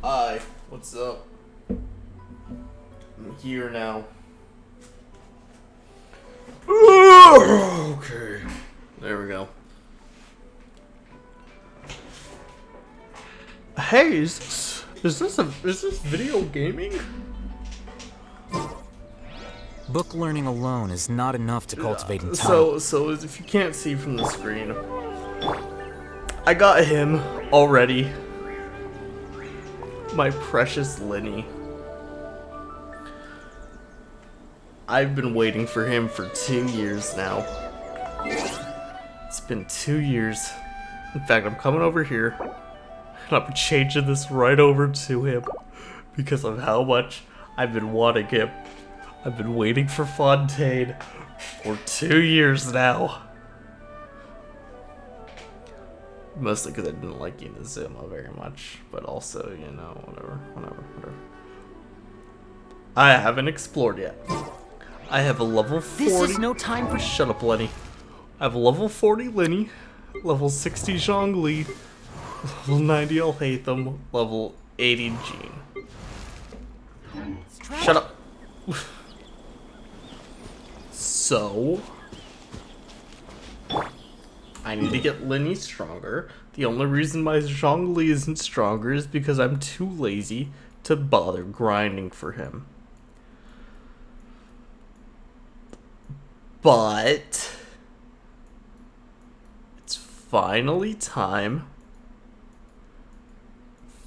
Hi, what's up? I'm here now. Okay. There we go. Hey, is this video gaming? Book learning alone is not enough to cultivate intelligence. So if you can't see from the screen, I got him already. My precious Lenny. I've been waiting for him for 2 years now. It's been 2 years. In fact, I'm coming over here and I'm changing this right over to him because of how much I've been wanting him. I've been waiting for Fontaine for 2 years now. Mostly because I didn't like Inazuma very much, but also, you know, whatever. I haven't explored yet. I have a level 40. This is no time for. Shut up, Lenny. I have a level 40 Lenny, level 60 Zhongli, level 90 Alhaitham, level 80 Jean. Shut up. So, I need to get Lenny stronger. The only reason my Zhongli isn't stronger is because I'm too lazy to bother grinding for him. But it's finally time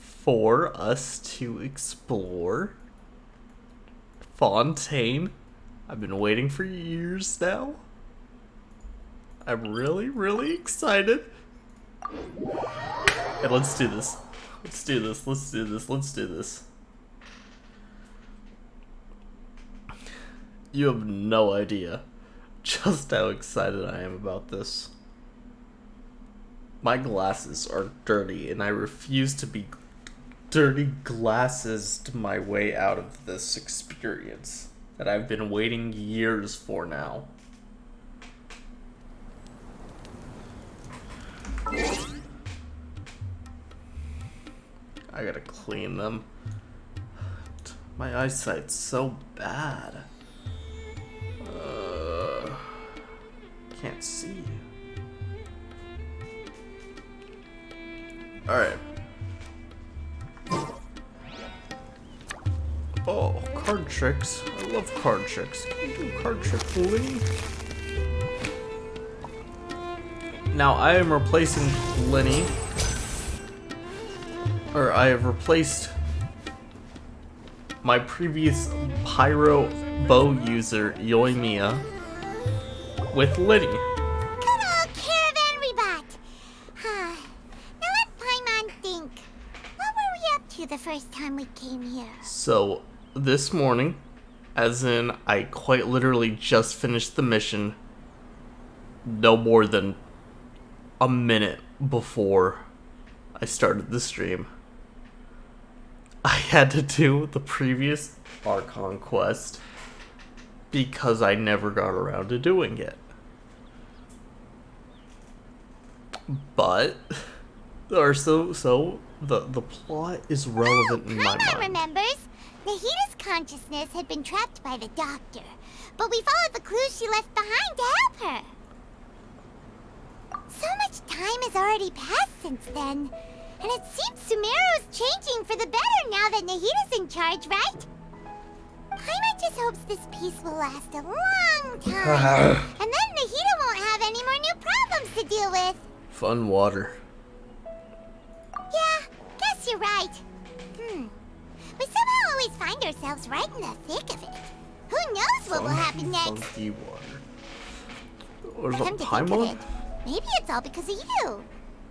for us to explore Fontaine. I've been waiting for years now. I'm really, really excited. And let's do this. Let's do this. You have no idea just how excited I am about this. My glasses are dirty, and I refuse to be dirty glassesed my way out of this experience that I've been waiting years for now. I gotta clean them. My eyesight's so bad. Can't see. Alright. Oh, card tricks. I love card tricks. Can you do card trick, Lenny? Now I am replacing Lenny. Or I have replaced my previous Pyro Bow user, Yoimiya, with Lenny. Good old Caravan Rebot. Now let Paimon think. What were we up to the first time we came here? So, this morning, as in I quite literally just finished the mission, no more than a minute before I started the stream, I had to do the previous Archon quest because I never got around to doing it. But, the plot is relevant in my Paimon mind. remembers. Nahita's consciousness had been trapped by the doctor, but we followed the clues she left behind to help her. So much time has already passed since then, and it seems Sumeru's changing for the better now that Nahita's in charge, right? Paimon just hopes this peace will last a long time, and then Nahita won't have any more new problems to deal with. Fun water. Yeah, guess you're right. We somehow always find ourselves right in the thick of it. Who knows what will happen next? Funky water. Or is Come it to think of Paimon? it, maybe it's all because of you.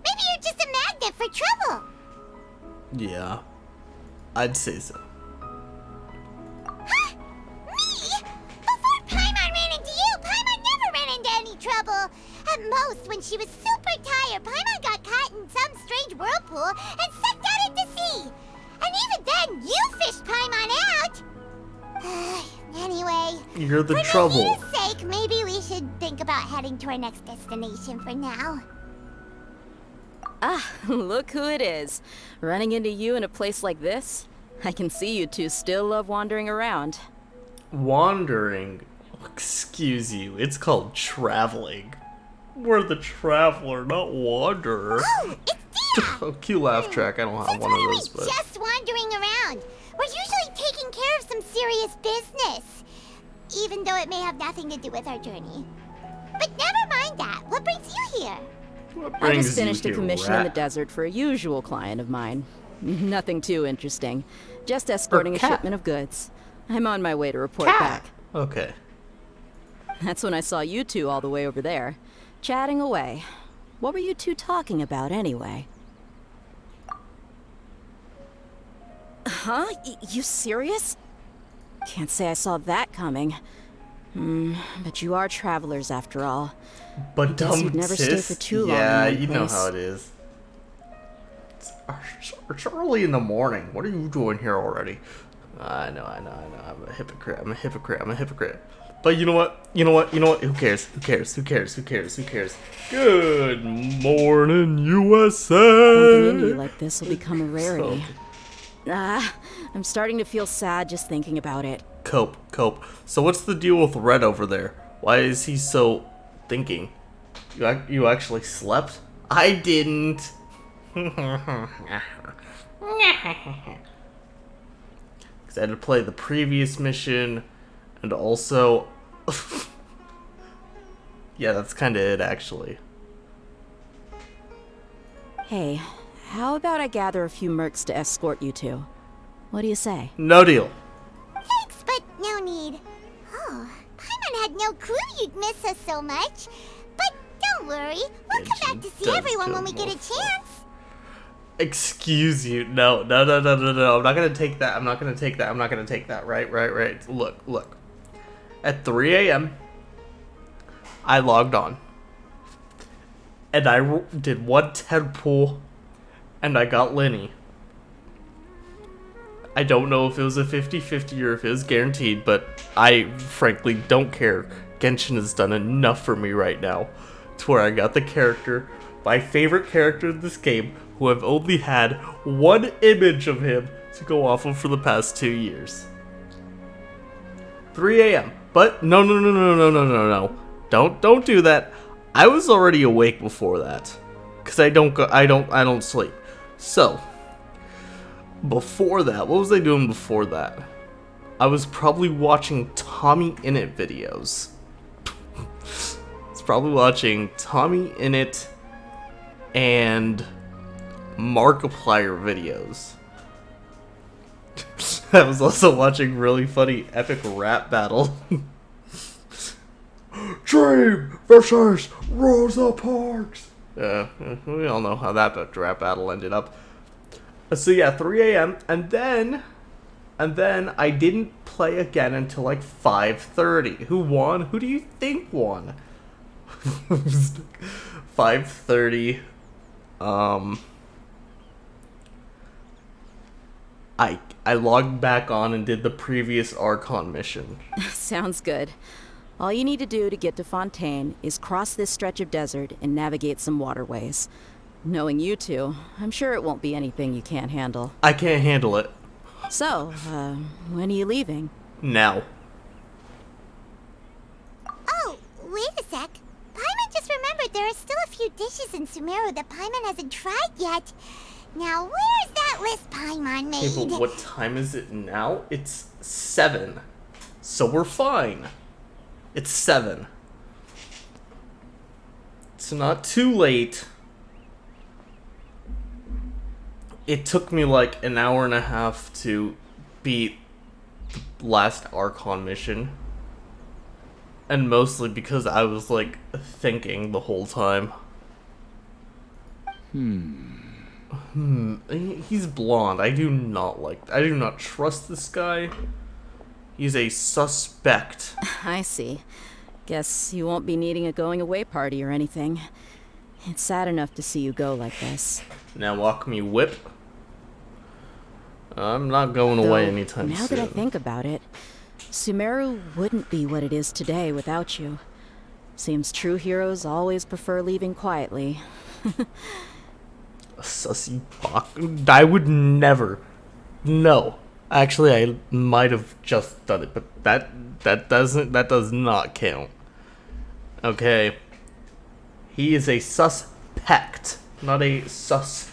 Maybe you're just a magnet for trouble. Yeah, I'd say so. Huh? Me? Before Paimon ran into you, Paimon never ran into any trouble. At most, when she was super tired, Paimon got caught in some strange whirlpool and sucked out into sea. And even then, you fished Paimon out. Anyway, You're the for trouble. Nahita's sake, maybe we should think about heading to our next destination for now. Ah, look who it is. Running into you in a place like this? I can see you two still love wandering around. Wandering? Excuse you, it's called traveling. We're the traveler, not wanderer. Oh, it's Dia! Oh, cute laugh track. I don't have Since one of when are those, we but just wandering around? We're usually taking care of some serious business. Even though it may have nothing to do with our journey. But never mind that. What brings you here? what I brings just finished you a here, commission in the rat? desert for a usual client of mine. Nothing too interesting. Just escorting a cat. shipment of goods. I'm on my way to report Cat. back. Okay. That's when I saw you two all the way over there, chatting away. What were you two talking about anyway? Huh? You serious? Can't say I saw that coming. But you are travelers after all. But guess dumb you'd never stay sis? for too long in Yeah, one you know place. how it is. It's early in the morning. What are you doing here already? I know. I'm a hypocrite. I'm a hypocrite. But you know what? Who cares? Who cares? Good morning, USA! Bumping into you like this will become a rarity. So- I'm starting to feel sad just thinking about it. Cope. So what's the deal with Red over there? Why is he so thinking? You actually slept? I didn't. Because I had to play the previous mission, and also... yeah, that's kind of it, actually. Hey, how about I gather a few mercs to escort you two? What do you say? No deal. Thanks, but no need. Oh, Paimon had no clue you'd miss us so much. But don't worry, we'll And come she back to see does everyone kill when we get a most of chance. Excuse you. No. I'm not gonna take that. I'm not gonna take that. Right. Look. At 3 a.m., I logged on. And I did one 10 pull, and I got Lenny. I don't know if it was a 50-50 or if it was guaranteed, but I frankly don't care. Genshin has done enough for me right now to where I got the character, my favorite character in this game, who I've only had one image of him to go off of for the past 2 years. 3 a.m. But no. Don't do that. I was already awake before that. Cause I don't sleep. So before that, what was I doing before that? I was probably watching Tommy Innit videos. It's probably watching Tommy Innit and Markiplier videos. I was also watching really funny epic rap battle. Dream versus Rosa Parks. We all know how that rap battle ended up. So yeah, 3 a.m. and then I didn't play again until like 5:30. Who won? Who do you think won? 5:30. I logged back on and did the previous Archon mission. Sounds good. All you need to do to get to Fontaine is cross this stretch of desert and navigate some waterways. Knowing you two, I'm sure it won't be anything you can't handle. I can't handle it So, when are you leaving? now. Oh, wait a sec. Paimon just remembered there are still a few dishes in Sumeru that Paimon hasn't tried yet. Now, where's that list Paimon Okay, made? but what time is it now? It's 7. So we're fine. It's 7. It's not too late. It took me like an hour and a half to beat the last Archon mission. And mostly because I was like thinking the whole time. He's blonde. I do not trust this guy. He's a suspect. I see. Guess you won't be needing a going away party or anything. It's sad enough to see you go like this. Now walk me whip. I'm not going away Though, anytime now soon. that I think about it, Sumeru wouldn't be what it is today without you. Seems true heroes always prefer leaving quietly. A sussy bok. I would never. No. Actually, I might have just done it, but that does not count. Okay. He is a suspect, not a sus.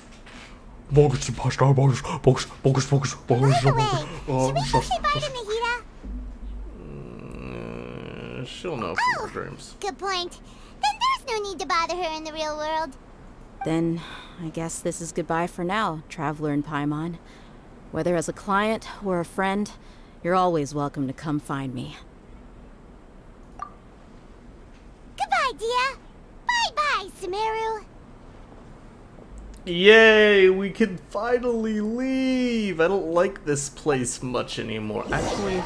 Bogus, bogus, bogus, bogus, bogus, bogus, bogus. By the way, should we go say bye to Nahida? She'll know from her dreams. Good point. Then there's no need to bother her in the real world. Then I guess this is goodbye for now, Traveler in Paimon. Whether as a client or a friend, you're always welcome to come find me. Goodbye, Dia. Bye-bye, Sumeru. Yay, we can finally leave. I don't like this place much anymore. Actually,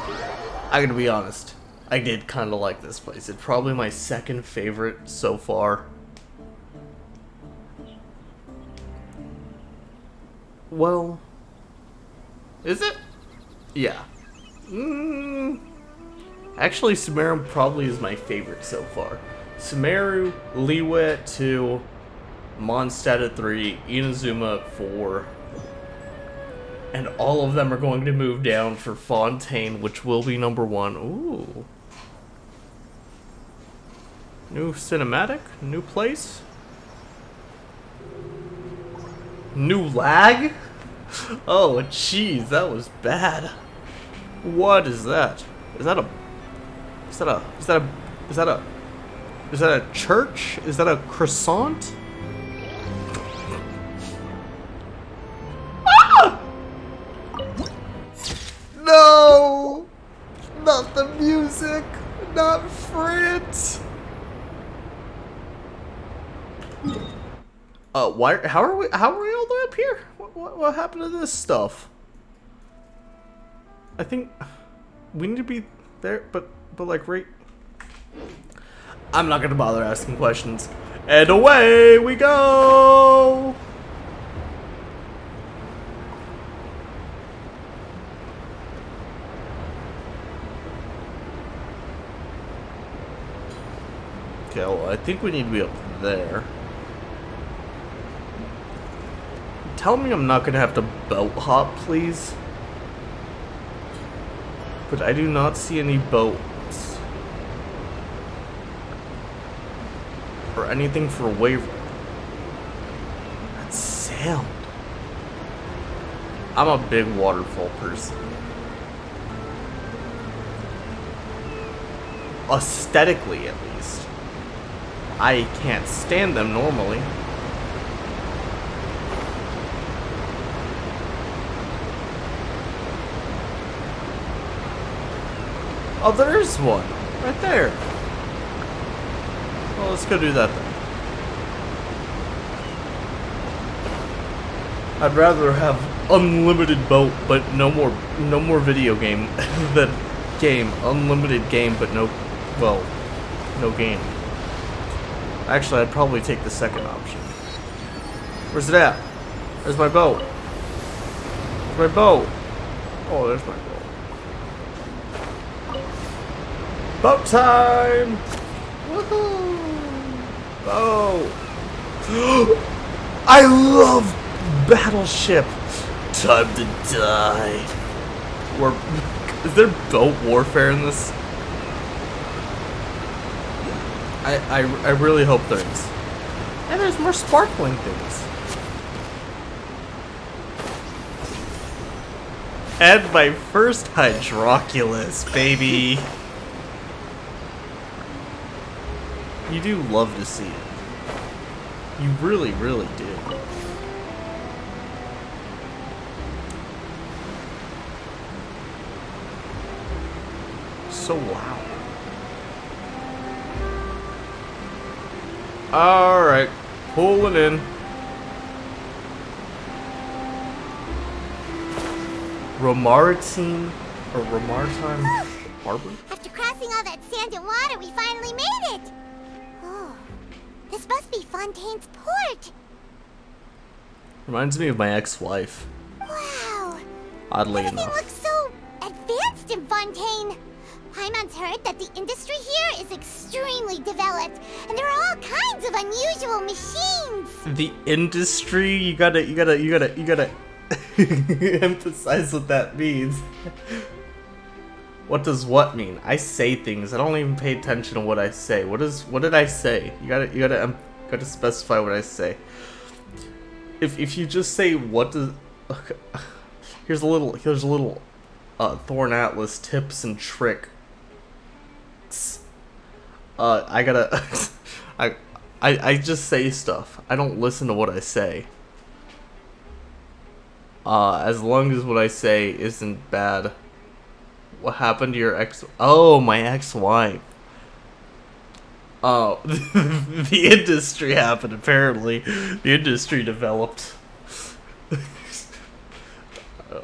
I gotta be honest. I did kind of like this place. It's probably my second favorite so far. Well, is it? Yeah. Actually, Sumeru probably is my favorite so far. Sumeru, Liyue at 2, Mondstadt at 3, Inazuma at 4. And all of them are going to move down for Fontaine, which will be number 1. Ooh. New cinematic? New place? New lag? Oh, jeez, that was bad. What is that? Is that a church? Is that a croissant? Ah! No! Not the music! Not Fritz! How are we all the way up here? What happened to this stuff? I think we need to be there, but like right. I'm not gonna bother asking questions. And away we go! Okay, well, I think we need to be up there. Tell me I'm not gonna have to boat hop, please. But I do not see any boats. Or anything for wave. That sound. I'm a big waterfall person. Aesthetically, at least. I can't stand them normally. Oh, there is one. Right there. Well, let's go do that then. I'd rather have unlimited boat, but no more video game than game. Unlimited game, but no game. Actually, I'd probably take the second option. Where's it at? There's my boat. There's my boat. Oh, there's my boat. Boat time! Woohoo! Boat! I love Battleship! Time to die. Is there boat warfare in this? I really hope there is. And there's more sparkling things. And my first Hydroculus, baby! You do love to see it. You really, really do. So loud. Alright, pulling in. Romaritine or Romaritime Harbor? After crossing all that sand and water, we finally made it! Oh, this must be Fontaine's port. Reminds me of my ex-wife. Wow. Oddly Everything enough. looks so advanced in Fontaine. Paimon's heard that the industry here is extremely developed, and there are all kinds of unusual machines. The industry, you gotta emphasize what that means. What does what mean? I say things. I don't even pay attention to what I say. What did I say? You gotta specify what I say. If you just say what does, okay. Here's a little Thorn Atlas tips and tricks. I gotta I just say stuff. I don't listen to what I say. As long as what I say isn't bad. What happened to your ex? Oh, my ex-wife. Oh, the industry happened, apparently. The industry developed.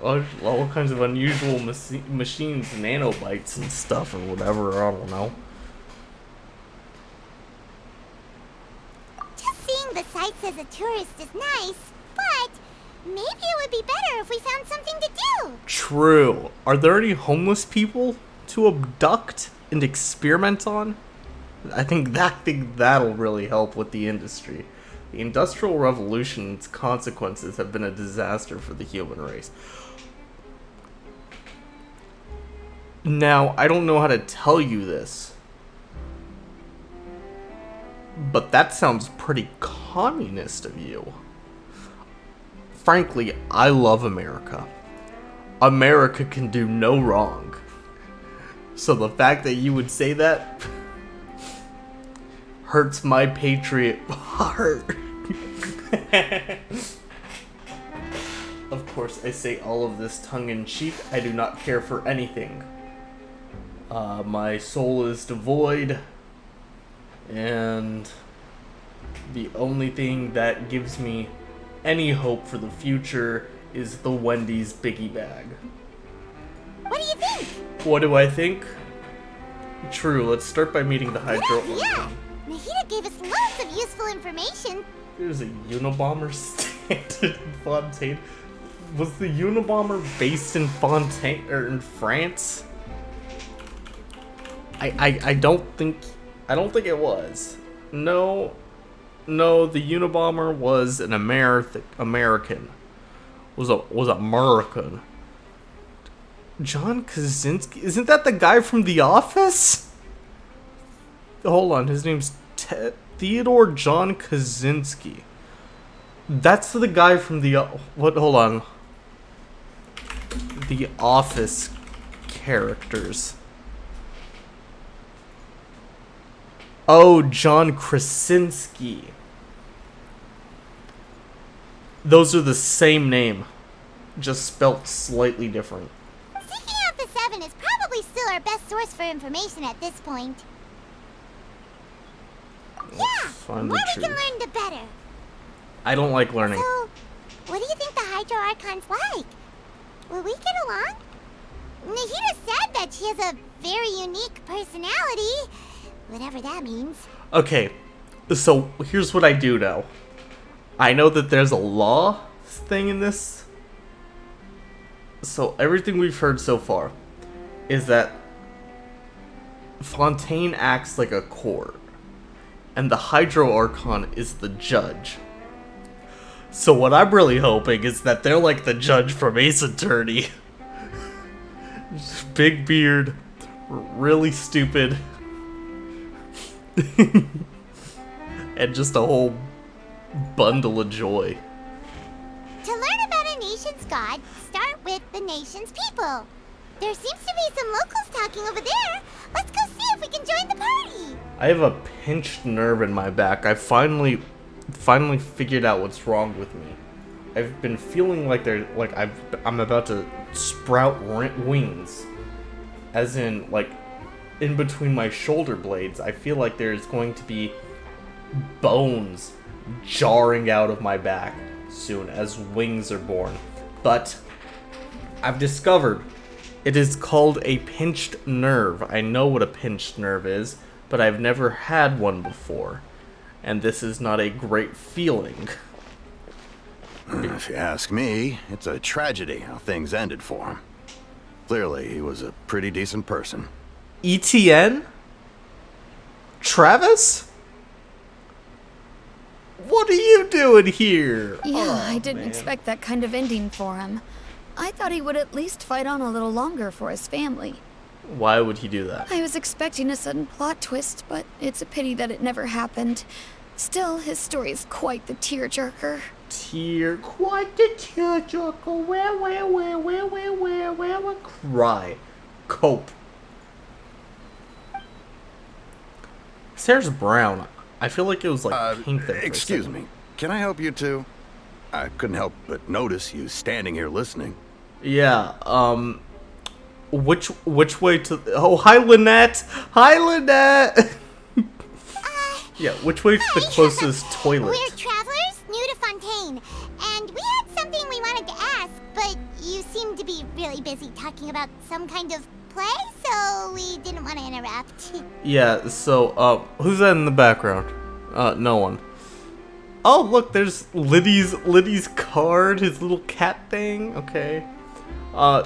All kinds of unusual machines, nanobites and stuff, or whatever, I don't know. Just seeing the sights as a tourist is nice, but maybe it would be better if we found something to do. True. Are there any homeless people to abduct and experiment on? I think that'll really help with the industry. The Industrial Revolution and its consequences have been a disaster for the human race. Now, I don't know how to tell you this, but that sounds pretty communist of you. Frankly, I love America. America can do no wrong. So the fact that you would say that hurts my patriot heart. Of course, I say all of this tongue-in-cheek. I do not care for anything. My soul is devoid, and the only thing that gives me any hope for the future is the Wendy's Biggie Bag. What do you think? What do I think? True, let's start by meeting the Hydro. Yeah, Nahida gave us loads of useful information. There's a Unabomber stand in Fontaine. Was the Unabomber based in Fontaine or in France? I don't think it was. No, the Unabomber was an American. Was American. John Krasinski? Isn't that the guy from The Office? Hold on, his name's Theodore John Kaczynski. That's the guy from hold on. The Office characters. Oh, John Krasinski. Those are the same name, just spelt slightly different. Seeking out the Seven is probably still our best source for information at this point. Yeah, the more we can learn, the better. I don't like learning. So, what do you think the Hydro Archon's like? Will we get along? Nahida said that she has a very unique personality, whatever that means. Okay, so here's what I do know. I know that there's a law thing in this. So everything we've heard so far is that Fontaine acts like a court, and the Hydro Archon is the judge. So what I'm really hoping is that they're like the judge from Ace Attorney. Big beard, really stupid, and just a whole bundle of joy. To learn about a nation's god, start with the nation's people. There seems to be some locals talking over there. Let's go see if we can join the party. I have a pinched nerve in my back. I finally figured out what's wrong with me. I've been feeling like I'm about to sprout wings, as in like in between my shoulder blades. I feel like there's going to be bones jarring out of my back soon as wings are born. But I've discovered it is called a pinched nerve. I know what a pinched nerve is, but I've never had one before, and this is not a great feeling. If you ask me, it's a tragedy how things ended for him. Clearly, he was a pretty decent person. ETN? Travis? what are you doing here? Yeah, I didn't expect that kind of ending for him. I thought he would at least fight on a little longer for his family. Why would he do that? I was expecting a sudden plot twist, but it's a pity that it never happened. Still, his story is quite the tearjerker. Quite the tearjerker. Where, cry. Cope. His hair's brown. I feel like it was like pink there. Excuse me. Can I help you two? I couldn't help but notice you standing here listening. Yeah, which way to... Oh, hi, Lynette! Hi, Lynette! Yeah, which way to the closest toilet? We're travelers new to Fontaine, and we had something we wanted to ask, but you seemed to be really busy talking about some kind of play, so we didn't want to interrupt. Yeah, so, who's that in the background? No one. Oh, look, there's Liddy's card, his little cat thing. Okay.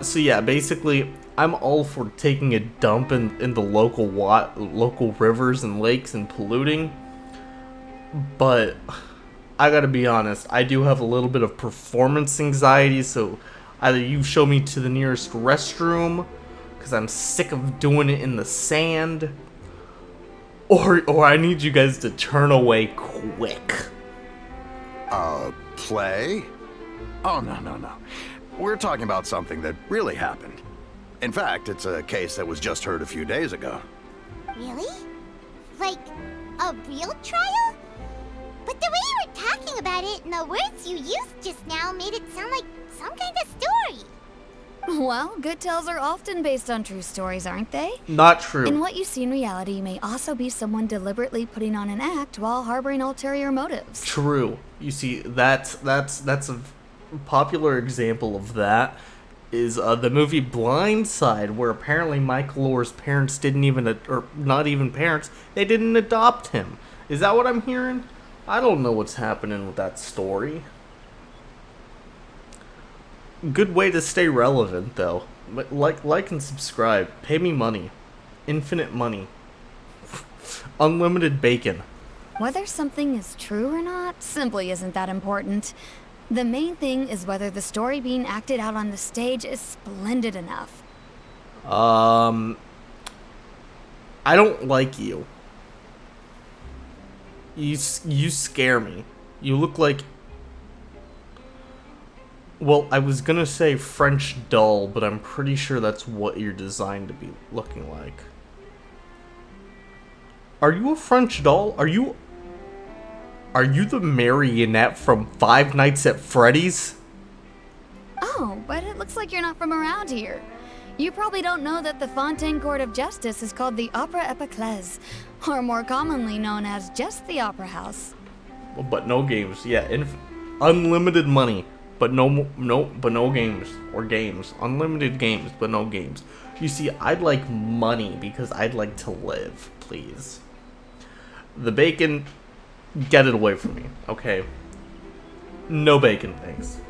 So yeah, basically, I'm all for taking a dump in the local rivers and lakes and polluting. But I gotta be honest, I do have a little bit of performance anxiety, so either you show me to the nearest restroom, because I'm sick of doing it in the sand, or I need you guys to turn away quick. Play? Oh, no. We're talking about something that really happened. In fact, it's a case that was just heard a few days ago. Really? Like, a real trial? But the way you were talking about it and the words you used just now made it sound like some kind of story. Well, good tales are often based on true stories, aren't they? Not true. And what you see in reality may also be someone deliberately putting on an act while harboring ulterior motives. True. You see, that's a popular example of that is the movie Blind Side, where apparently Michael Orr's parents didn't even, or not even parents, they didn't adopt him. Is that what I'm hearing? I don't know what's happening with that story. Good way to stay relevant, though. Like and subscribe. Pay me money. Infinite money. Unlimited bacon. Whether something is true or not simply isn't that important. The main thing is whether the story being acted out on the stage is splendid enough. I don't like you. You scare me. You look like... Well, I was gonna say French doll, but I'm pretty sure that's what you're designed to be looking like. Are you a French doll? Are you the marionette from Five Nights at Freddy's? Oh, but it looks like you're not from around here. You probably don't know that the Fontaine Court of Justice is called the Opera Epiclese, or more commonly known as just the Opera House. Well, but no games. Yeah, unlimited money, but no games or games. Unlimited games, but no games. You see, I'd like money because I'd like to live, please. The bacon, get it away from me, okay? No bacon, thanks.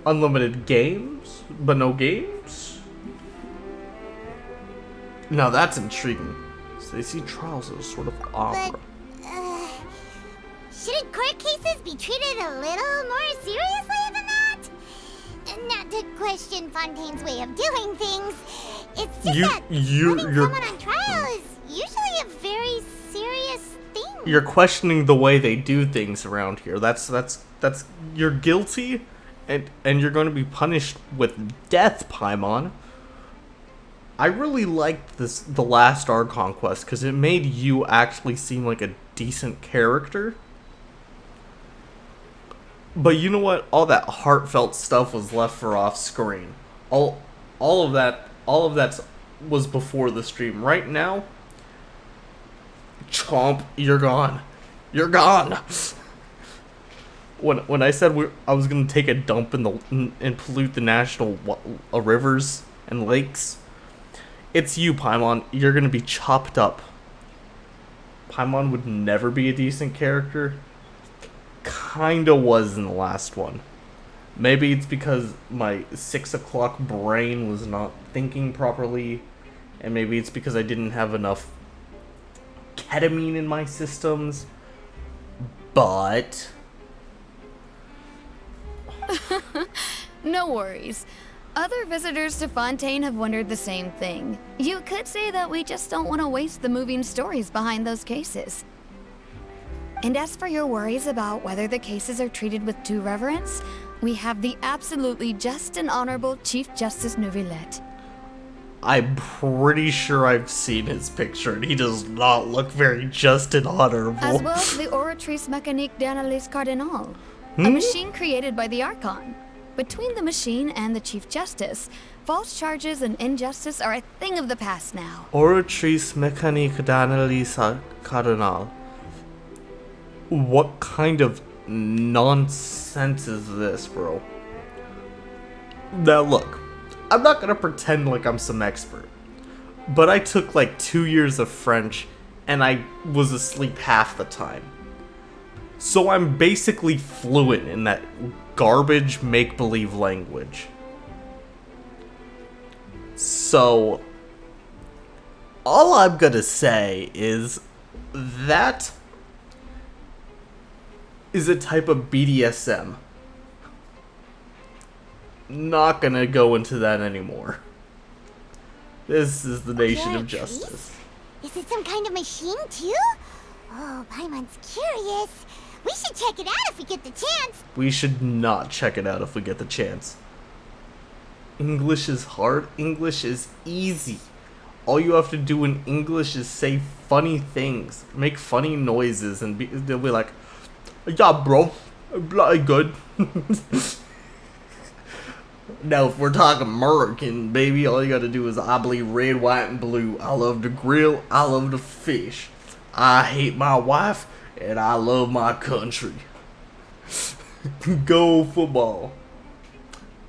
Unlimited games, but no games? Now that's intriguing. So they see trials as a sort of opera. Shouldn't court cases be treated a little more seriously than that? Not to question Fontaine's way of doing things. It's just that putting someone on trial is usually a very serious thing. You're questioning the way they do things around here. That's you're guilty, and you're going to be punished with death, Paimon. I really liked the last Archon quest because it made you actually seem like a decent character. But you know what? All that heartfelt stuff was left for off screen. All of that was before the stream. Right now, Chomp, you're gone. You're gone. When I said I was gonna take a dump and pollute the national rivers and lakes, it's you, Paimon. You're gonna be chopped up. Paimon would never be a decent character. Kinda was in the last one. Maybe it's because my 6 o'clock brain was not thinking properly, and maybe it's because I didn't have enough ketamine in my systems, but... No worries. Other visitors to Fontaine have wondered the same thing. You could say that we just don't want to waste the moving stories behind those cases. And as for your worries about whether the cases are treated with due reverence, we have the absolutely just and honorable Chief Justice Neuvillette. I'm pretty sure I've seen his picture, and he does not look very just and honorable. As well as the Oratrice Mécanique d'Analyse Cardinal, a machine created by the Archon. Between the machine and the Chief Justice, false charges and injustice are a thing of the past now. Oratrice Mécanique d'Analyse Cardinal. What kind of nonsense is this, bro? Now look, I'm not gonna pretend like I'm some expert, but I took like 2 years of French and I was asleep half the time. So I'm basically fluent in that garbage make-believe language. So, all I'm gonna say is that is a type of BDSM. Not gonna go into that anymore. This is the nation of justice. Is it some kind of machine too? Oh, Paimon's curious. We should check it out if we get the chance. We should not check it out if we get the chance. English is hard. English is easy. All you have to do in English is say funny things, make funny noises, and they'll be like, "Yeah, bro, bloody good." Now, if we're talking American, baby, all you gotta do is I believe red, white, and blue. I love to grill. I love to fish. I hate my wife, and I love my country. Go football.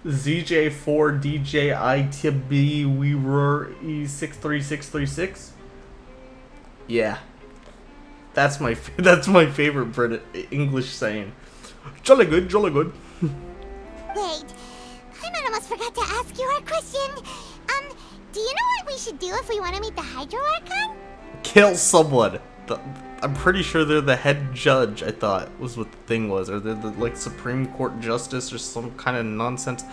ZJ4DJITB Weaver E63636. Yeah, that's my favorite English saying. Jolly good, jolly good. Wait, Paimon almost forgot to ask you our question. Do you know what we should do if we want to meet the Hydro Archon? Kill someone. I'm pretty sure they're the head judge, I thought, was what the thing was. Or they're the, like, Supreme Court Justice or some kind of nonsense.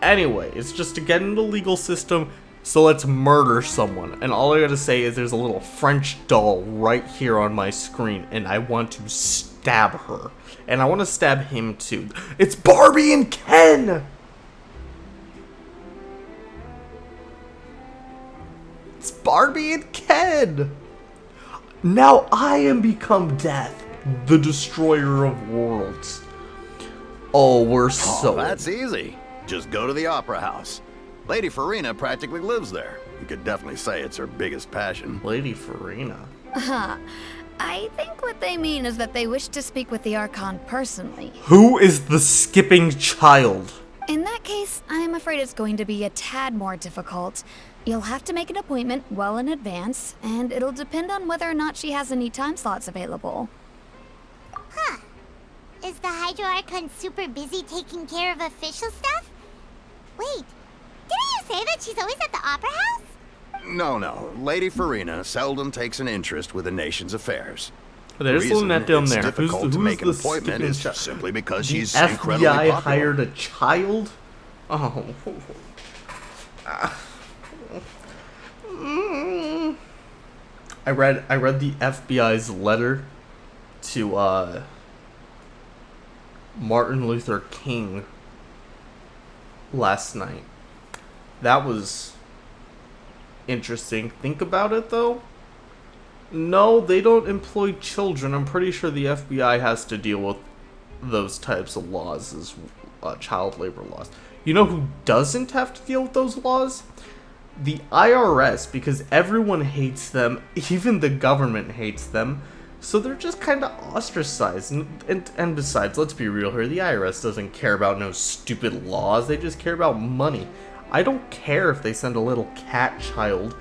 Anyway, it's just to get in the legal system, so let's murder someone. And all I gotta say is there's a little French doll right here on my screen, and I want to stab her. And I want to stab him, too. It's Barbie and Ken! It's Barbie and Ken! Now I am become Death, the destroyer of worlds. Oh, we're so... Oh, that's easy. Just go to the Opera House. Lady Farina practically lives there. You could definitely say it's her biggest passion. Lady Farina. I think what they mean is that they wish to speak with the Archon personally. Who is the skipping child? In that case, I'm afraid it's going to be a tad more difficult. You'll have to make an appointment well in advance, and it'll depend on whether or not she has any time slots available. Huh. Is the Hydro Archon super busy taking care of official stuff? Wait, didn't you say that she's always at the Opera House? No. Lady Farina seldom takes an interest with the nation's affairs. There's The reason Lynette down it's there. difficult to Who's make an the appointment skipping is child? simply because The she's incredibly FBI popular. hired a child? Oh. I read the FBI's letter to Martin Luther King last night. That was interesting. Think about it though. No, they don't employ children. I'm pretty sure the FBI has to deal with those types of laws as child labor laws. You know who doesn't have to deal with those laws? The IRS, because everyone hates them, even the government hates them, so they're just kind of ostracized. And besides, let's be real here, the IRS doesn't care about no stupid laws, they just care about money. I don't care if they send a little cat child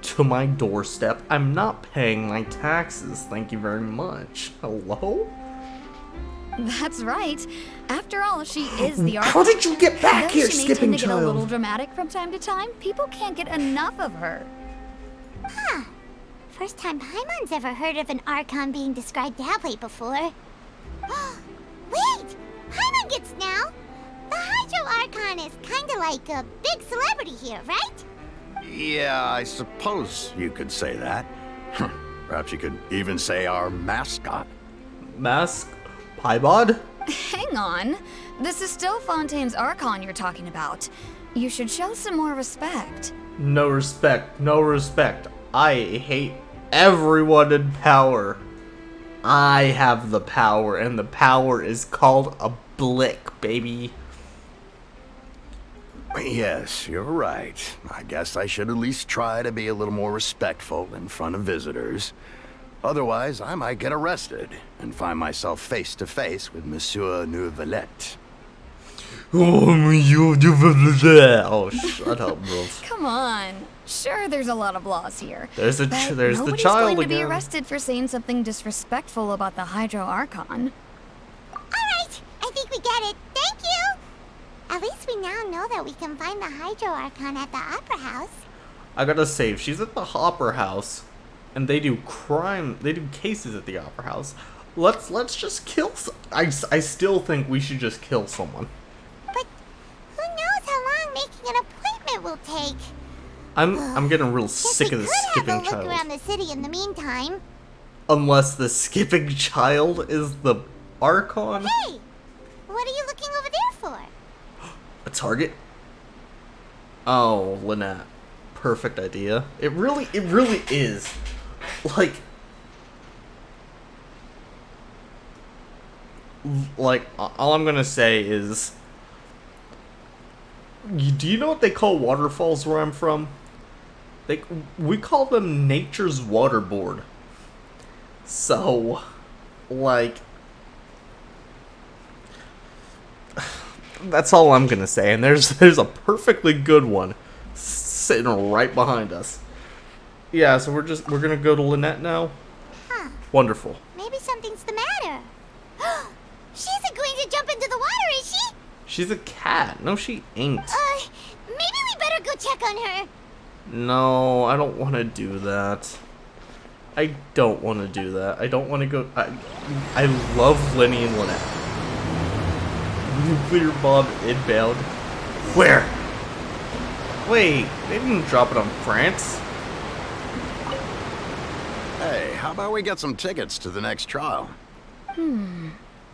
to my doorstep. I'm not paying my taxes, thank you very much. Hello? That's right. After all, she is the Archon. How did you get back Though here, she may skipping tend to get a little child? dramatic from time to time, people can't get enough of her. Huh. First time Paimon's ever heard of an Archon being described that way before. tickets now. The Hydro Archon is kinda like a big celebrity here, right? Yeah, I suppose you could say that. Perhaps you could even say our mascot. Mask? Piebod? Hang on. This is still Fontaine's Archon you're talking about. You should show some more respect. No respect, no respect. I hate everyone in power. I have the power, and the power is called a blick, baby. Yes, you're right. I guess I should at least try to be a little more respectful in front of visitors. Otherwise, I might get arrested and find myself face to face with Monsieur Neuvillette. Oh, shut up, bro. Come on. Sure, there's a lot of laws here. There's the but child nobody's going to be again. arrested for saying something disrespectful about the Hydro Archon. Alright, I think we get it. Thank you! At least we now know that we can find the Hydro Archon at the Opera House. I gotta say, if she's at the Opera House, and they do cases at the Opera House, let's just kill I still think we should just kill someone. But who knows how long making an appointment will take? I'm getting real Guess sick we of this could skipping have a look child. around the city in the meantime. Unless the skipping child is the Archon. Hey! What are you looking over there for? A target? Oh, Lynette. Perfect idea. It really is. Like, all I'm gonna say is, do you know what they call waterfalls where I'm from? We call them nature's waterboard. So, like, that's all I'm gonna say. And there's a perfectly good one sitting right behind us. Yeah, so we're gonna go to Lynette now. Huh. Wonderful. Maybe something's the matter. She isn't going to jump into the water, is she? She's a cat. No, she ain't. Maybe we better go check on her. No, I don't want to do that. I don't want to do that. I don't want to go. I love Lenny and Lynette. Nuclear bomb inbound. Where? Wait, they didn't drop it on France. Hey, how about we get some tickets to the next trial?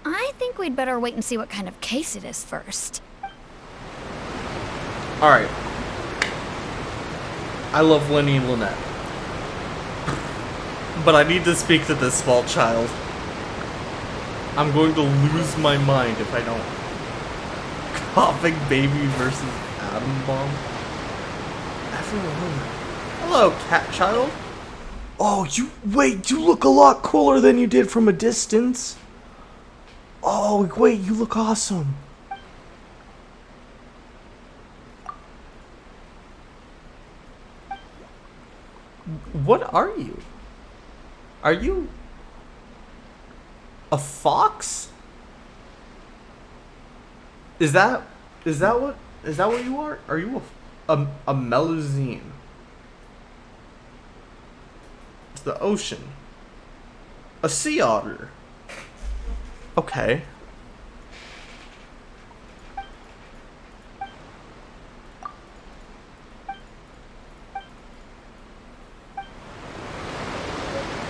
I think we'd better wait and see what kind of case it is first. Alright. I love Lenny and Lynette. But I need to speak to this small child. I'm going to lose my mind if I don't. Coughing baby versus atom bomb. Everyone. Hello, cat child. Oh, you look a lot cooler than you did from a distance. Oh, wait, you look awesome. What are you? Are you a fox? Is that what you are? Are you a Melusine? It's the ocean. A sea otter. Okay.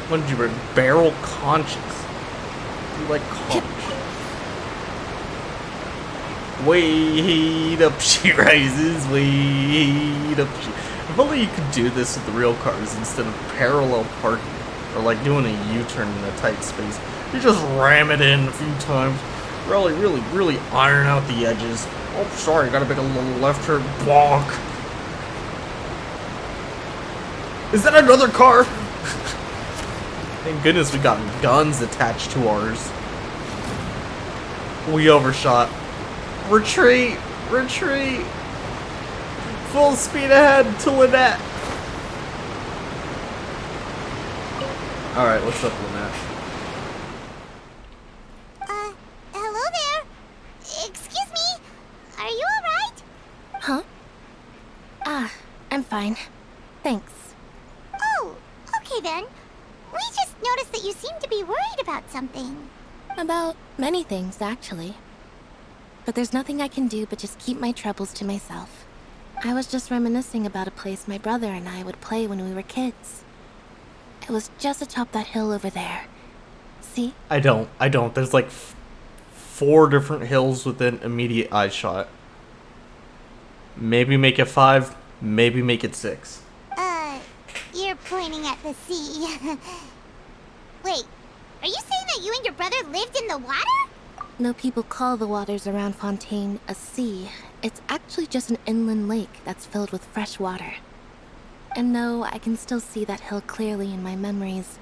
When did you were barrel conscious? You like conch. Wait up, she rises. Wait up, she. If only you could do this with the real cars instead of parallel parking or like doing a U-turn in a tight space. You just ram it in a few times. Really iron out the edges. Oh, sorry, gotta make a little left turn. Bonk. Is that another car? Thank goodness we got guns attached to ours. We overshot. Retreat! Retreat! Full speed ahead to Lynette! Alright, what's up, Lynette? Hello there. Excuse me. Are you alright? Huh? I'm fine. Thanks. Oh, okay then. We just noticed that you seem to be worried about something. About many things, actually. but there's nothing I can do but just keep my troubles to myself. I was just reminiscing about a place my brother and I would play when we were kids. It was just atop that hill over there. See? I don't. There's like 4 different hills within immediate eye shot. Maybe make it 5, maybe make it 6. You're pointing at the sea. Wait, are you saying that you and your brother lived in the water? No, people call the waters around Fontaine a sea. It's actually just an inland lake that's filled with fresh water. And no, I can still see that hill clearly in my memories.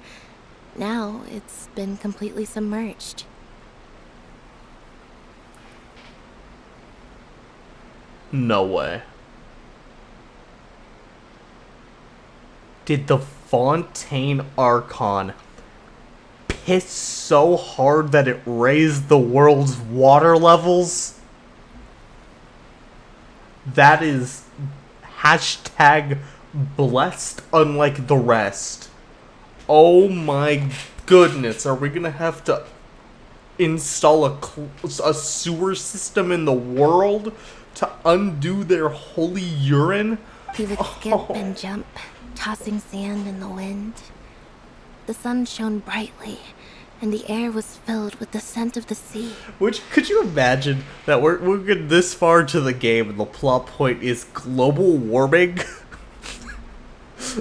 Now, it's been completely submerged. No way. Did the Fontaine Archon piss so hard that it raised the world's water levels? That is hashtag blessed unlike the rest. Oh my goodness, are we gonna have to install a sewer system in the world to undo their holy urine? He would skip and jump, tossing sand in the wind. The sun shone brightly, and the air was filled with the scent of the sea. Which, could you imagine that we're getting this far into the game and the plot point is global warming?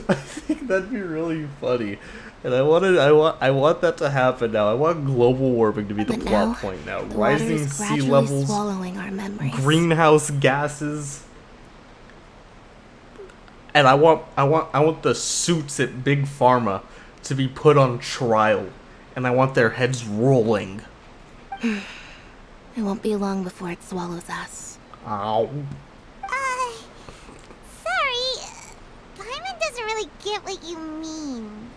I think that'd be really funny. And I want that to happen now. I want global warming to be the But plot now, point now. the water Rising is sea gradually levels, swallowing our memories. greenhouse gases. And I want the suits at Big Pharma to be put on trial, and I want their heads rolling. It won't be long before it swallows us. Ow. Sorry. Paimon doesn't really get what you mean.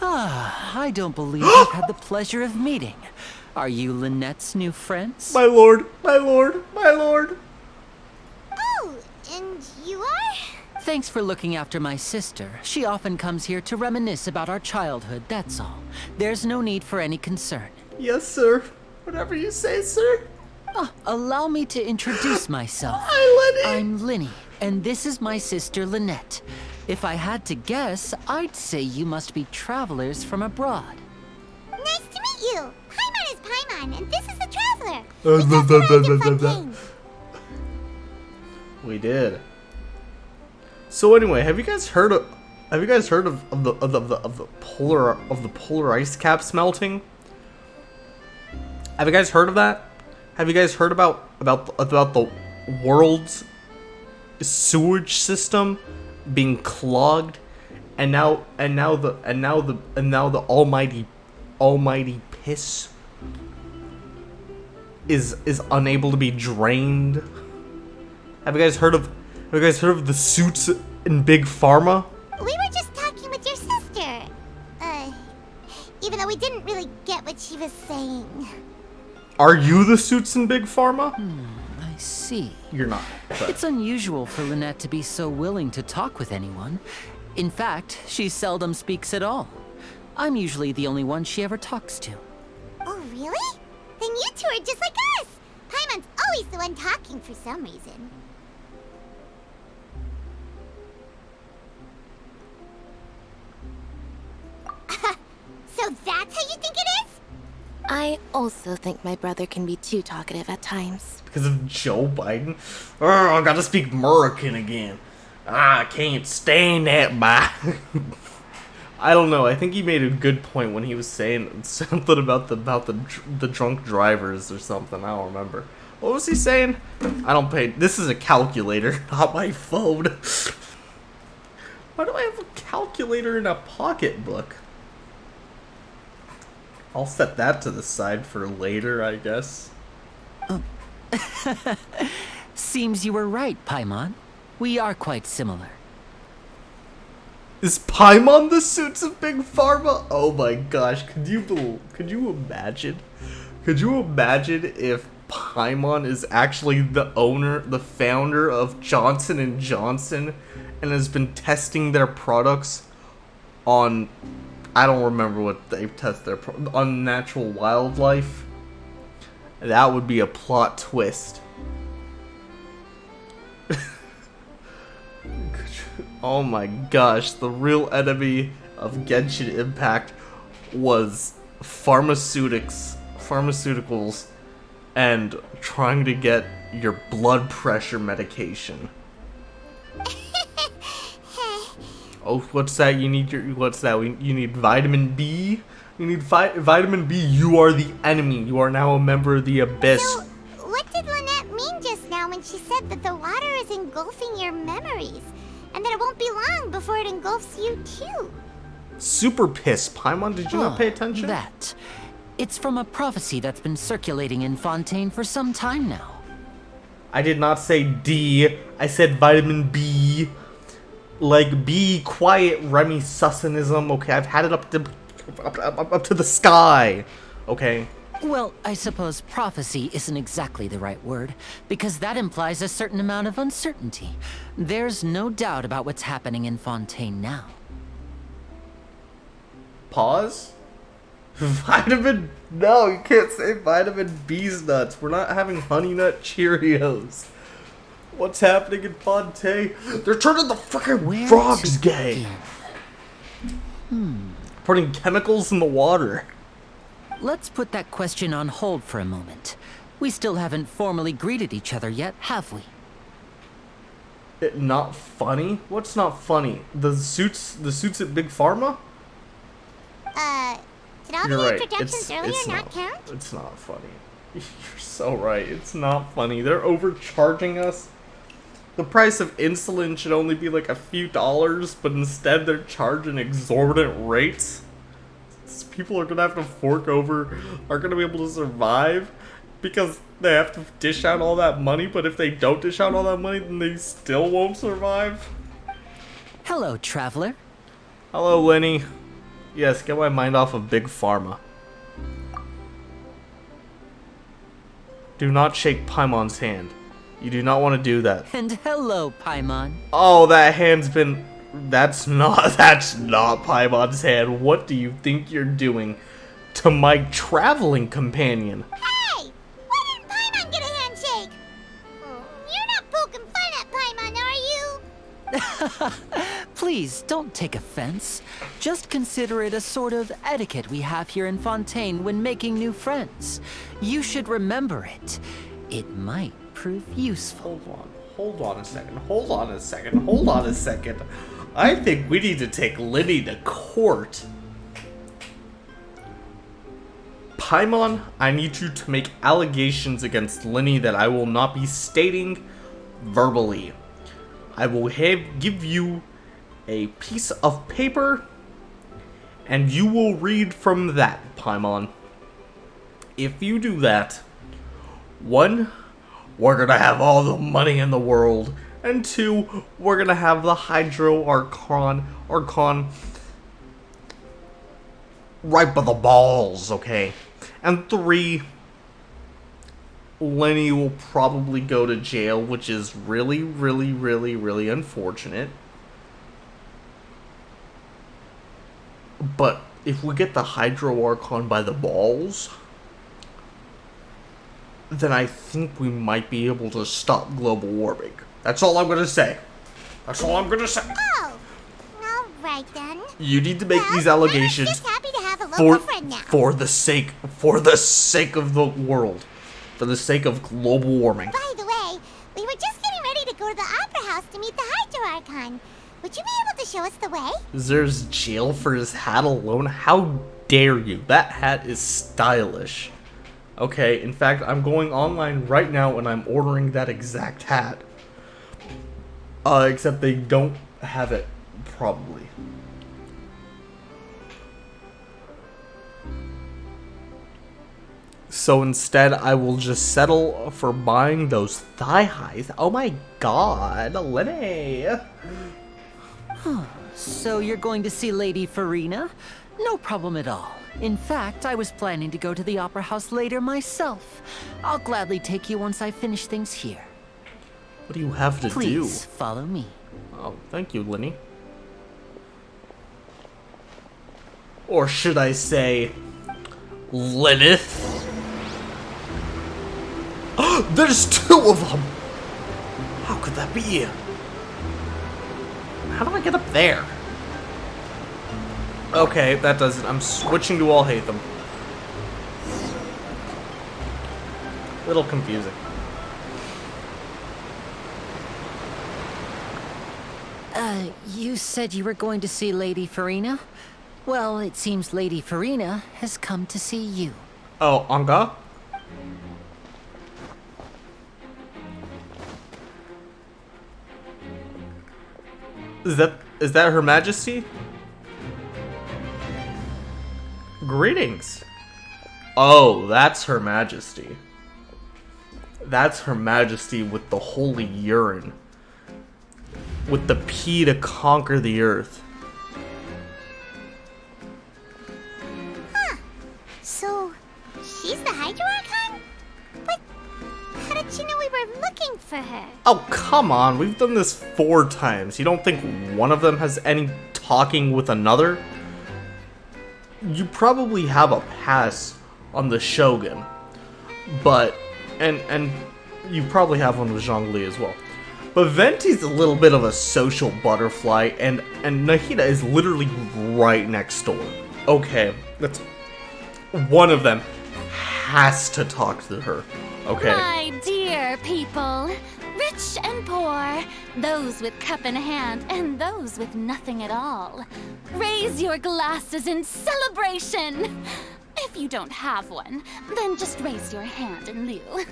Ah, I don't believe I've had the pleasure of meeting. Are you Lynette's new friends? My lord, my lord, my lord. Oh, and you are? Thanks for looking after my sister. She often comes here to reminisce about our childhood, that's all. There's no need for any concern. Yes, sir. Whatever you say, sir. Allow me to introduce myself. Hi, Lenny. I'm Linny, and this is my sister Lynette. If I had to guess, I'd say you must be travelers from abroad. Nice to meet you. Paimon is Paimon, and this is the Traveler. We just arrived in Fontaine. We did. So anyway, have you guys heard of the polar ice caps melting? Have you guys heard of that? Have you guys heard about the world's sewage system being clogged, and now the almighty piss is unable to be drained? Have you guys heard of the suits in Big Pharma? We were just talking with your sister. Even though we didn't really get what she was saying. Are you the suits in Big Pharma? I see. You're not. But It's unusual for Lynette to be so willing to talk with anyone. In fact, she seldom speaks at all. I'm usually the only one she ever talks to. Oh, really? Then you two are just like us. Paimon's always the one talking for some reason. So that's how you think it is? I also think my brother can be too talkative at times. because of Joe Biden. Oh, I gotta speak American again. I can't stand that boy. I don't know. I think he made a good point when he was saying something about the drunk drivers or something. I don't remember. What was he saying? I don't pay. This is a calculator, not my phone. Why do I have a calculator in a pocketbook? I'll set that to the side for later, I guess. Seems you were right, Paimon. We are quite similar. Is Paimon the suits of Big Pharma? Oh my gosh, could you imagine? Could you imagine if Paimon is actually the founder of Johnson & Johnson and has been testing their products on, I don't remember what they test on natural wildlife, That would be a plot twist. Oh my gosh, the real enemy of Genshin Impact was pharmaceuticals and trying to get your blood pressure medication. Oh, what's that? You need you need vitamin B? You need vitamin B. You are the enemy. You are now a member of the Abyss. So, what did Lynette mean just now when she said that the water is engulfing your memories? And that it won't be long before it engulfs you too? Super pissed. Paimon, did you not pay attention? That. It's from a prophecy that's been circulating in Fontaine for some time now. I did not say D. I said vitamin B. Like, be quiet, Remy Sussinism. Okay, I've had it up to the sky. Okay. Well, I suppose prophecy isn't exactly the right word, because that implies a certain amount of uncertainty. There's no doubt about what's happening in Fontaine now. Pause? Vitamin... No, you can't say vitamin B's nuts. We're not having Honey Nut Cheerios. What's happening in Fontaine? They're turning the fucking frogs gay. Putting chemicals in the water. Let's put that question on hold for a moment. We still haven't formally greeted each other yet, have we? Not funny? What's not funny? The suits at Big Pharma? Did all You're the right. introductions earlier not count? It's not funny. You're so right. It's not funny. They're overcharging us. The price of insulin should only be like a few dollars, but instead they're charging exorbitant rates. People are gonna have to fork over, aren't gonna be able to survive because they have to dish out all that money, but if they don't dish out all that money, then they still won't survive. Hello, traveler. Hello, Lenny. Yes, get my mind off of Big Pharma. Do not shake Paimon's hand. You do not want to do that. And hello, Paimon. Oh, that hand's been... That's not Paimon's hand. What do you think you're doing to my traveling companion? Hey! Why didn't Paimon get a handshake? You're not poking fun at Paimon, are you? Please, don't take offense. Just consider it a sort of etiquette we have here in Fontaine when making new friends. You should remember it. It might prove useful. Hold on a second. I think we need to take Linny to court. Paimon, I need you to make allegations against Linny that I will not be stating verbally. I will give you a piece of paper, and you will read from that, Paimon. If you do that, 1, we're gonna have all the money in the world, and 2, we're gonna have the Hydro Archon right by the balls, okay? And 3, Lenny will probably go to jail, which is really, really, really, really unfortunate. But if we get the Hydro Archon by the balls, then I think we might be able to stop global warming. That's all I'm gonna say. Oh, all right then. You need to make these I allegations was just happy to have a local friend now. for the sake of the world, for the sake of global warming. By the way, we were just getting ready to go to the Opera House to meet the Hydro Archon. Would you be able to show us the way? There's jail for his hat alone? How dare you? That hat is stylish. Okay, in fact, I'm going online right now and I'm ordering that exact hat. Except they don't have it, probably. So instead, I will just settle for buying those thigh highs. Oh my god, Lenny! So you're going to see Lady Farina? No problem at all. In fact, I was planning to go to the Opera House later myself. I'll gladly take you once I finish things here. What do you have to do? Please, follow me. Oh, thank you, Lenny. Or should I say, Lenneth? There's two of them! How could that be? How do I get up there? Okay, that does it. I'm switching to all hate them. Little confusing. You said you were going to see Lady Farina? Well, it seems Lady Farina has come to see you. Oh, Anga? Is that Her Majesty? Greetings. Oh, that's Her Majesty. That's Her Majesty with the holy urine. With the pee to conquer the earth. Huh. So, she's the Hydro Archon? But how did she know we were looking for her? Oh, come on. We've done this 4 times. You don't think one of them has any talking with another? You probably have a pass on the Shogun. But, and you probably have one with Zhongli as well. But Venti's a little bit of a social butterfly, and Nahida is literally right next door. Okay, that's... One of them has to talk to her. Okay. My dear people, rich and poor, those with cup in hand and those with nothing at all, raise your glasses in celebration. If you don't have one, then just raise your hand in lieu.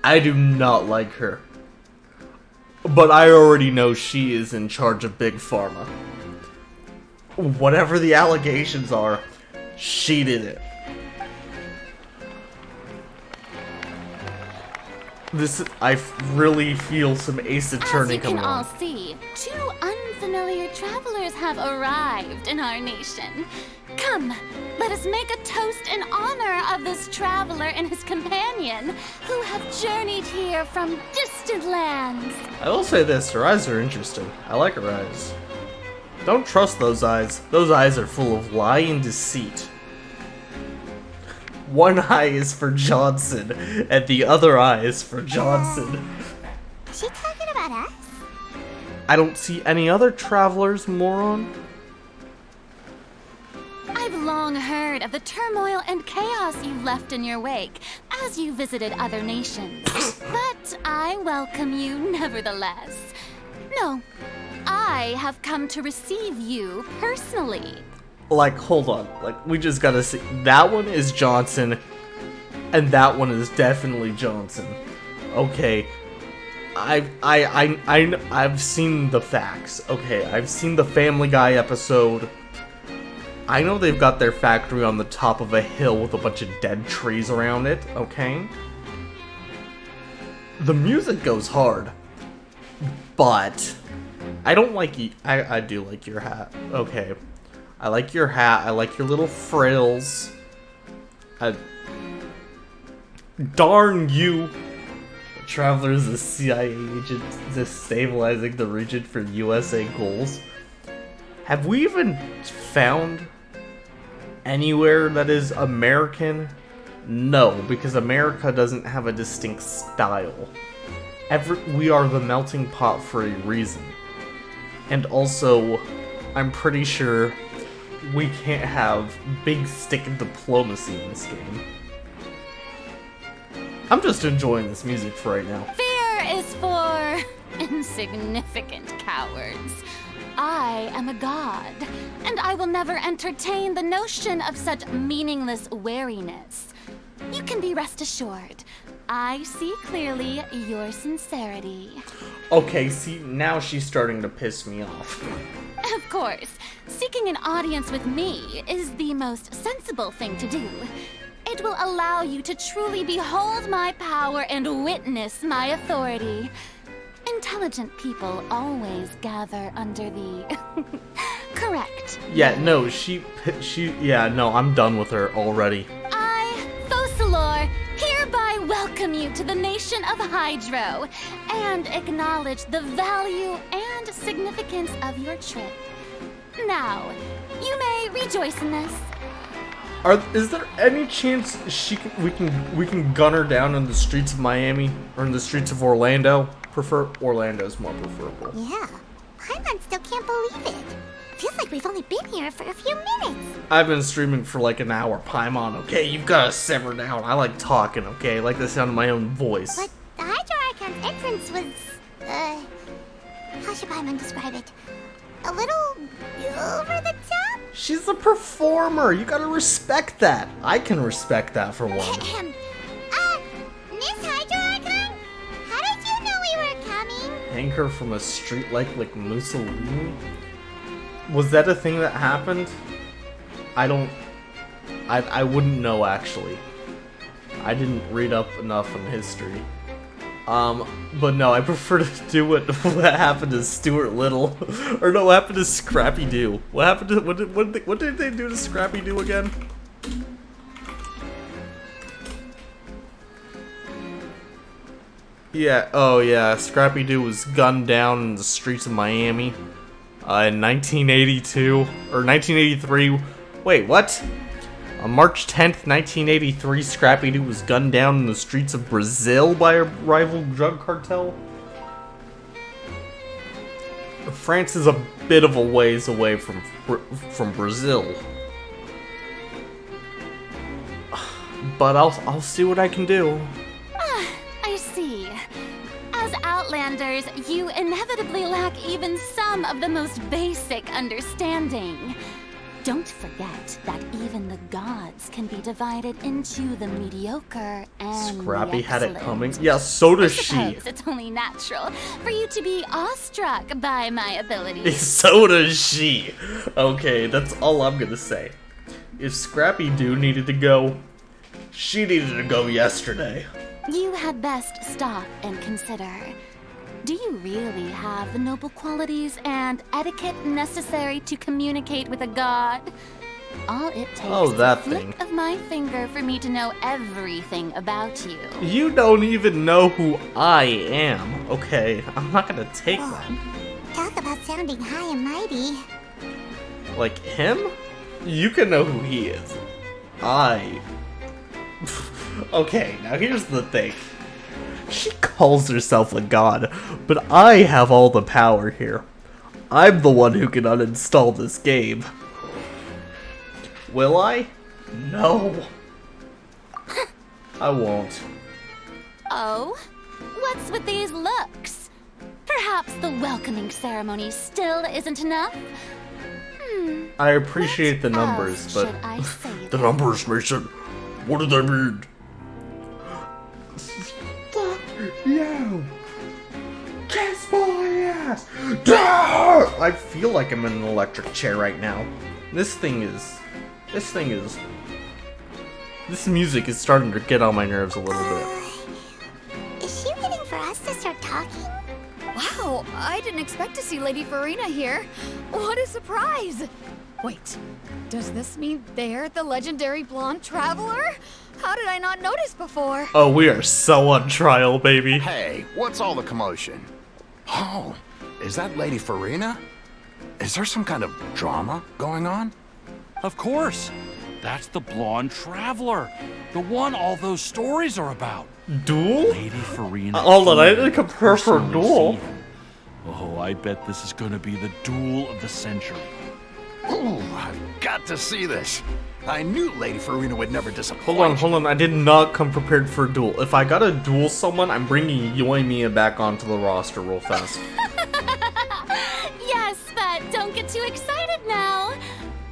I do not like her. But I already know she is in charge of Big Pharma. Whatever the allegations are, she did it. I really feel some Ace Attorney coming on. As you can all see, 2 unfamiliar travelers have arrived in our nation. Come, let us make a toast in honor of this traveler and his companion, who have journeyed here from distant lands. I will say this, her eyes are interesting. I like her eyes. Don't trust those eyes. Those eyes are full of lie and deceit. One eye is for Johnson, and the other eye is for Johnson. Is she talking about us? I don't see any other travelers, moron. I've long heard of the turmoil and chaos you've left in your wake as you visited other nations. But I welcome you nevertheless. No, I have come to receive you personally. Like, hold on. Like, we just gotta see. That one is Johnson, and that one is definitely Johnson. Okay. I've seen the facts. Okay, I've seen the Family Guy episode. I know they've got their factory on the top of a hill with a bunch of dead trees around it, okay? The music goes hard. But I don't like I do like your hat. Okay. I like your hat. I like your little frills. Darn you. The Traveler is a CIA agent destabilizing the region for USA goals. Have we even found anywhere that is American? No, because America doesn't have a distinct style. We are the melting pot for a reason. And also, I'm pretty sure we can't have big stick diplomacy in this game. I'm just enjoying this music for right now. Fear is for insignificant cowards. I am a god, and I will never entertain the notion of such meaningless wariness. You can be rest assured, I see clearly your sincerity. Okay, see, now she's starting to piss me off. Of course, seeking an audience with me is the most sensible thing to do. It will allow you to truly behold my power and witness my authority. Intelligent people always gather under the... Correct. Yeah, no, yeah, no, I'm done with her already. I, Focalor, hereby welcome you to the nation of Hydro, and acknowledge the value and significance of your trip. Now, you may rejoice in this. Is there any chance we can gun her down in the streets of Miami or in the streets of Orlando? Orlando's more preferable. Yeah. Paimon still can't believe it. Feels like we've only been here for a few minutes. I've been streaming for like an hour. Paimon, okay? You've got to simmer down. I like talking, okay? I like the sound of my own voice. But the Hydro Archon's entrance was, how should Paimon describe it? A little over the top? She's a performer. You gotta respect that. I can respect that for one. Miss Hydro Archon? How did you know we were coming? Hang her from a street like Mussolini? Was that a thing that happened? I wouldn't know actually. I didn't read up enough on history. But no, I prefer to do what happened to Stuart Little. Or no, what happened to Scrappy Doo? What happened to what did they do to Scrappy Doo again? Yeah, oh yeah, Scrappy Doo was gunned down in the streets of Miami in 1982 or 1983. Wait, what? On March 10th, 1983, Scrappy Doo was gunned down in the streets of Brazil by a rival drug cartel. France is a bit of a ways away from Brazil. But I'll see what I can do. I see. As Outlanders, you inevitably lack even some of the most basic understanding. Don't forget that even the gods can be divided into the mediocre and Scrappy the had it excellent. coming. Yeah, so does she. I suppose it's only natural for you to be awestruck by my abilities. So does she. Okay, that's all I'm gonna say. If Scrappy Doo needed to go, she needed to go yesterday. You had best stop and consider. Do you really have the noble qualities and etiquette necessary to communicate with a god? All it takes Oh, is that a flick thing. of my finger for me to know everything about you. You don't even know who I am. Okay, I'm not gonna take that. Talk about sounding high and mighty. Like him? You can know who he is. Okay, now here's the thing. She calls herself a god, but I have all the power here. I'm the one who can uninstall this game. Will I? No. I won't. Oh? What's with these looks? Perhaps the welcoming ceremony still isn't enough? I appreciate the numbers, What but else should I say the then? numbers, Mason. What do they mean? Fuck you! Kiss my ass! I feel like I'm in an electric chair right now. This music is starting to get on my nerves a little bit. Is she waiting for us to start talking? Wow, I didn't expect to see Lady Farina here. What a surprise! Wait, does this mean they're the legendary blonde traveler? How did I not notice before? Oh, we are so on trial, baby. Hey, what's all the commotion? Oh, is that Lady Farina? Is there some kind of drama going on? Of course. That's the blonde traveler. The one all those stories are about. Duel? Lady Farina. Hold on, I Jr. didn't compare for Personally Duel. seen him. Oh, I bet this is gonna be the duel of the century. Ooh, I've got to see this. I knew Lady Farina would never disappoint. Hold on, I did not come prepared for a duel. If I gotta duel someone, I'm bringing Yoimiya back onto the roster real fast. Yes, but don't get too excited now.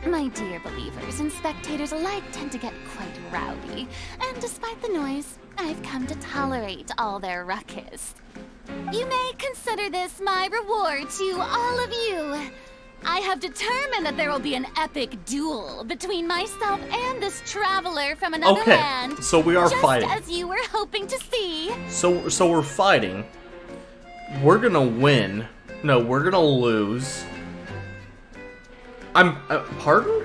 My dear believers and spectators alike tend to get quite rowdy, and despite the noise, I've come to tolerate all their ruckus. You may consider this my reward to all of you. I have determined that there will be an epic duel between myself and this traveler from another Okay, land. so we are just fighting. as you were hoping to see. So we're fighting. We're gonna win. No, we're gonna lose. Pardon?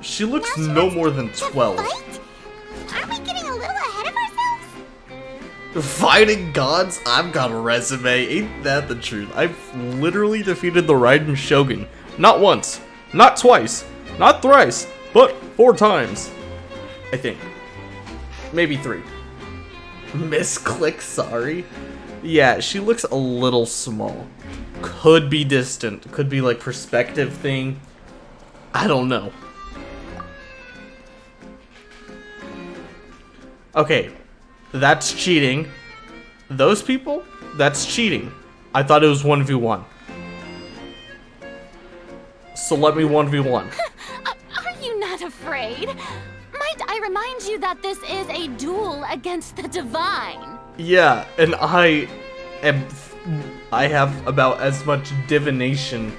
She looks Now she no wants more than to 12. fight? Aren't we getting a little ahead of ourselves? Fighting gods? I've got a resume. Ain't that the truth? I've literally defeated the Raiden Shogun. Not once. Not twice. Not thrice. but 4 times. I think. Maybe 3. Misclick, sorry. Yeah, she looks a little small. Could be distant. Could be like perspective thing. I don't know. Okay, that's cheating. Those people? That's cheating. I thought it was 1v1. So let me 1v1. Are you not afraid? Might I remind you that this is a duel against the divine? Yeah, and I have about as much divination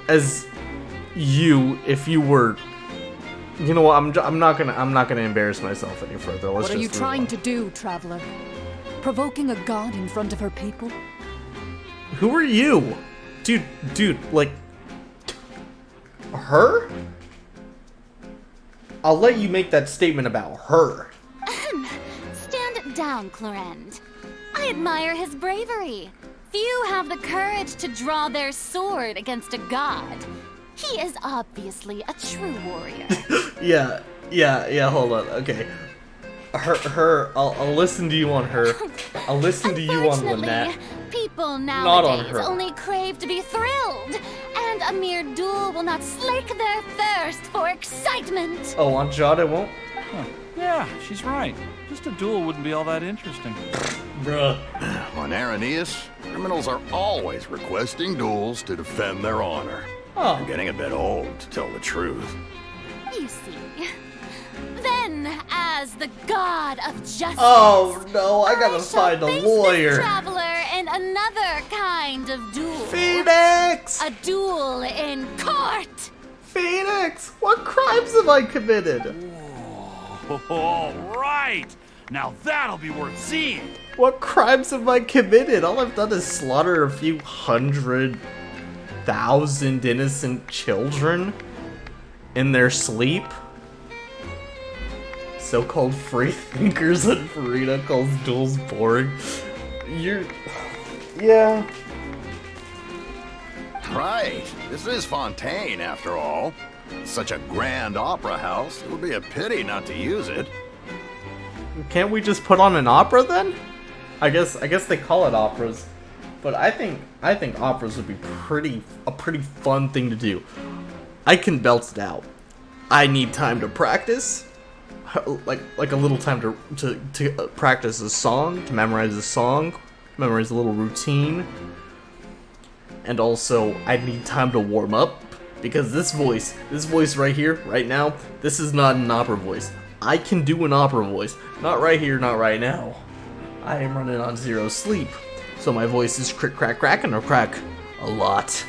as you if you were. You know what? I'm not gonna embarrass myself any further. Let's What are just you move trying on. to do, traveler? Provoking a god in front of her people? Who are you, dude? Like her? I'll let you make that statement about her. Stand down, Clorend. I admire his bravery. Few have the courage to draw their sword against a god. He is obviously a true warrior. Yeah, hold on. Okay. I'll listen to you on her. I'll listen to you on Lynette. People Not on nowadays her. only crave to be thrilled, and a mere duel will not slake their thirst for excitement. Oh, on Jada won't? Yeah, she's right. Just a duel wouldn't be all that interesting. Bruh. On Arrhenius, criminals are always requesting duels to defend their honor. Oh. I'm getting a bit old, to tell the truth. You see. Then, as the god of justice, Oh no, I gotta shall find a face lawyer. this traveler in another kind of duel. Phoenix! A duel in court. Phoenix! What crimes have I committed? All right. Now that'll be worth seeing. What crimes have I committed? All I've done is slaughter a few 100,000 innocent children in their sleep. So-called free thinkers that Farida calls duels boring. Yeah. Right. This is Fontaine, after all. Such a grand opera house. It would be a pity not to use it. Can't we just put on an opera then? I guess they call it operas, but I think operas would be a pretty fun thing to do. I can belt it out. I need time to practice, like a little time to practice a song, to memorize a song, memorize a little routine, and also I need time to warm up because this voice right here, right now, this is not an opera voice. I can do an opera voice. Not right here, not right now. I am running on 0 sleep. So my voice is crick crack crack and a crack a lot.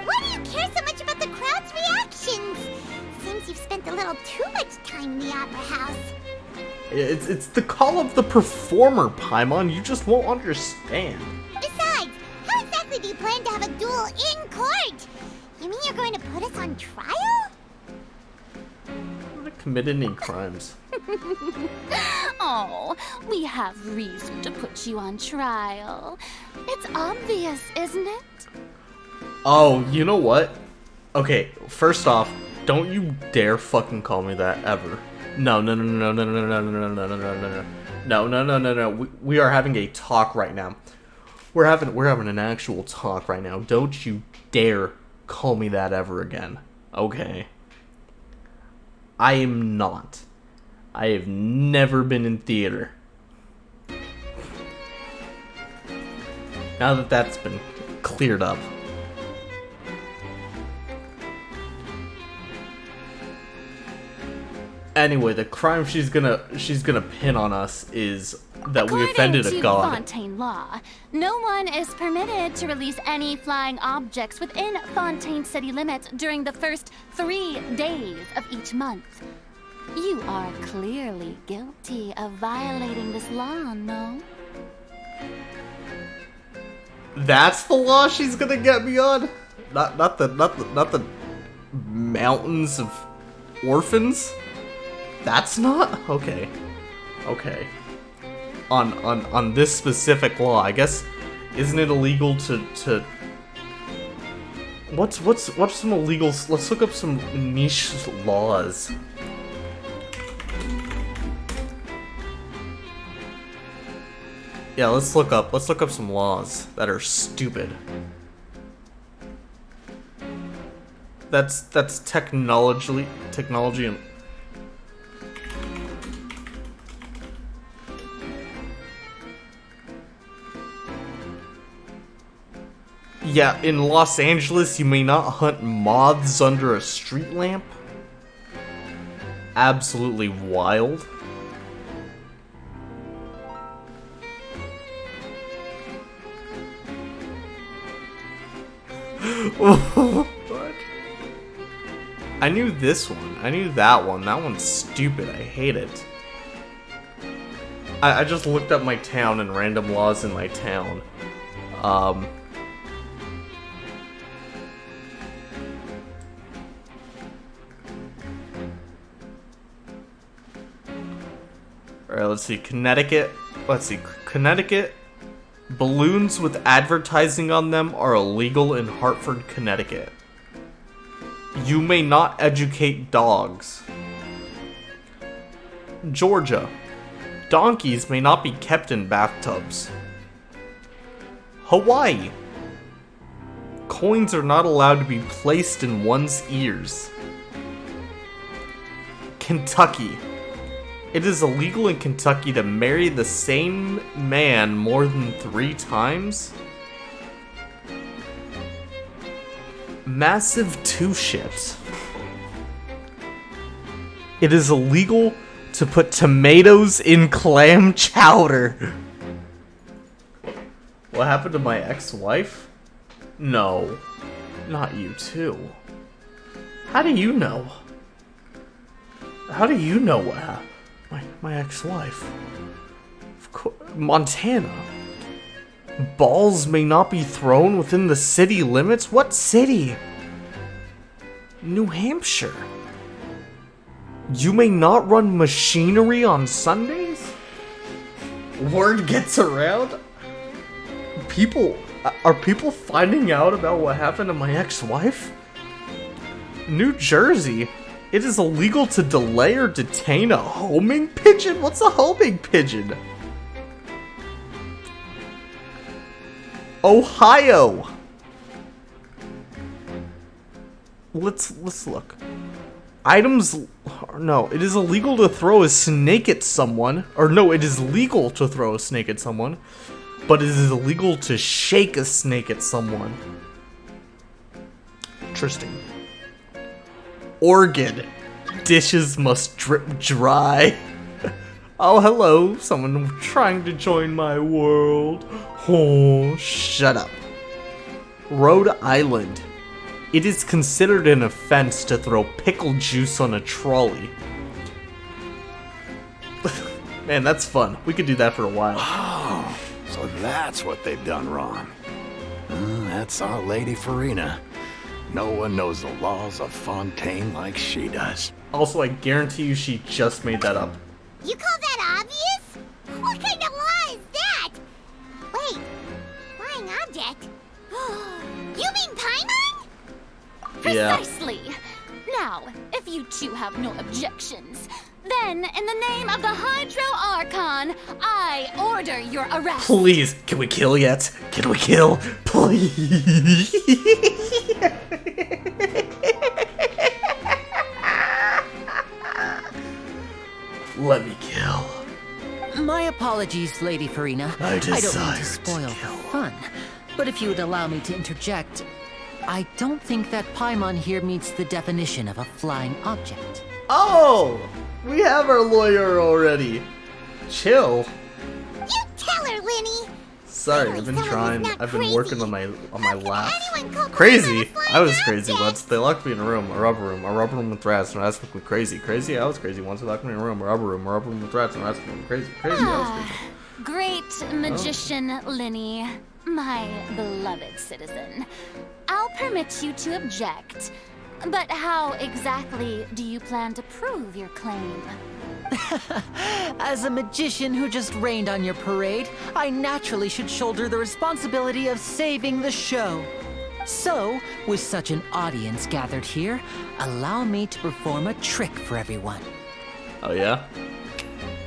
Why do you care so much about the crowd's reactions? Seems you've spent a little too much time in the opera house. It's the call of the performer, Paimon. You just won't understand. Besides, how exactly do you plan to have a duel in court? You mean you're going to put us on trial? I haven't committed any crimes. Oh, we have reason to put you on trial. It's obvious, isn't it? Oh, you know what? Okay, first off, don't you dare fucking call me that ever. No. We are having a talk right now. We're having an actual talk right now. Don't you dare call me that ever again. Okay. I am not. I have never been in theater. Now that that's been cleared up. Anyway, the crime she's gonna pin on us is that we offended a god. According to Fontaine law, no one is permitted to release any flying objects within Fontaine city limits during the first 3 days of each month. You are clearly guilty of violating this law, no? That's the law she's gonna get me on? Not the mountains of orphans? That's not? Okay. Okay. On this specific law, I guess, isn't it illegal to What's some illegal? Let's look up some niche laws. Yeah, let's look up some laws that are stupid. That's technology and yeah, in Los Angeles, you may not hunt moths under a street lamp. Absolutely wild. What? I knew this one. I knew that one. That one's stupid. I hate it. I just looked up my town and random laws in my town. Alright, let's see. Connecticut. Connecticut. Balloons with advertising on them are illegal in Hartford, Connecticut. You may not educate dogs. Georgia. Donkeys may not be kept in bathtubs. Hawaii. Coins are not allowed to be placed in one's ears. Kentucky. It is illegal in Kentucky to marry the same man more than 3 times. Massive 2 shit. It is illegal to put tomatoes in clam chowder. What happened to my ex-wife? No, not you too. How do you know? How do you know what happened? My ex-wife. Of course, Montana. Balls may not be thrown within the city limits? What city? New Hampshire. You may not run machinery on Sundays? Word gets around? Are people finding out about what happened to my ex-wife? New Jersey. It is illegal to delay or detain a homing pigeon? What's a homing pigeon? Ohio. Let's look. Items. No, it is illegal to throw a snake at someone. Or no, it is legal to throw a snake at someone, but it is illegal to shake a snake at someone. Interesting. Oregon. Dishes must drip dry. Oh, hello. Someone trying to join my world. Oh, shut up. Rhode Island. It is considered an offense to throw pickle juice on a trolley. Man, that's fun. We could do that for a while. Oh, so that's what they've done wrong. That's our Lady Farina. No one knows the laws of Fontaine like she does. Also, I guarantee you she just made that up. You call that obvious? What kind of law is that? Wait, flying object? You mean Paimon? Precisely. Now, if you two have no objections, then in the name of the Hydro Archon, I order your arrest. Please, can we kill yet? Can we kill? Please. Let me kill. My apologies, Lady Farina. I don't mean to desire spoil to kill. the fun, but if you would allow me to interject, I don't think that Paimon here meets the definition of a flying object. Oh, we have our lawyer already. Chill. You tell her, Linny. Sorry, I've been Someone trying. who's not I've been crazy. working on my laugh. Anyone call Crazy? Paimon a flying I was crazy object? once. They locked me in a rubber room with rats, and asked me crazy. Crazy? I was crazy once. They locked me in a rubber room with rats, and asked me crazy. Crazy? I was crazy. Great magician Linny, my beloved citizen. I'll permit you to object, but how exactly do you plan to prove your claim? As a magician who just rained on your parade, I naturally should shoulder the responsibility of saving the show. So, with such an audience gathered here, allow me to perform a trick for everyone. Oh yeah?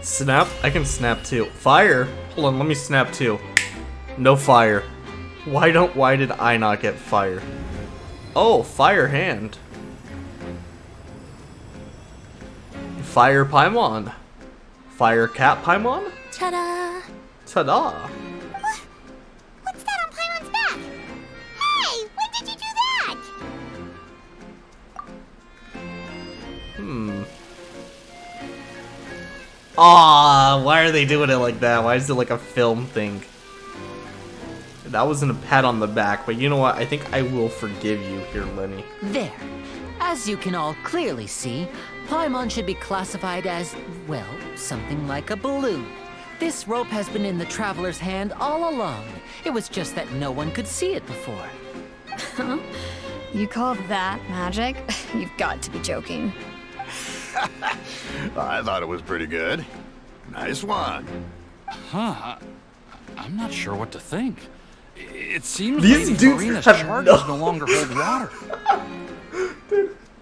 Snap? I can snap too. Fire? Hold on, let me snap too. No fire. Why did I not get fire? Oh, fire hand. Fire Paimon. Fire cat Paimon? Ta-da! Ta-da! What's that on Paimon's back? Hey, when did you do that? Ah, why are they doing it like that? Why is it like a film thing? That wasn't a pat on the back, but you know what? I think I will forgive you here, Lenny. There. As you can all clearly see, Paimon should be classified as, well, something like a balloon. This rope has been in the Traveler's hand all along. It was just that no one could see it before. Huh? You call that magic? You've got to be joking. I thought it was pretty good. Nice one. Huh. I'm not sure what to think. It seems These Lady dudes Farina's have charges no longer hold water.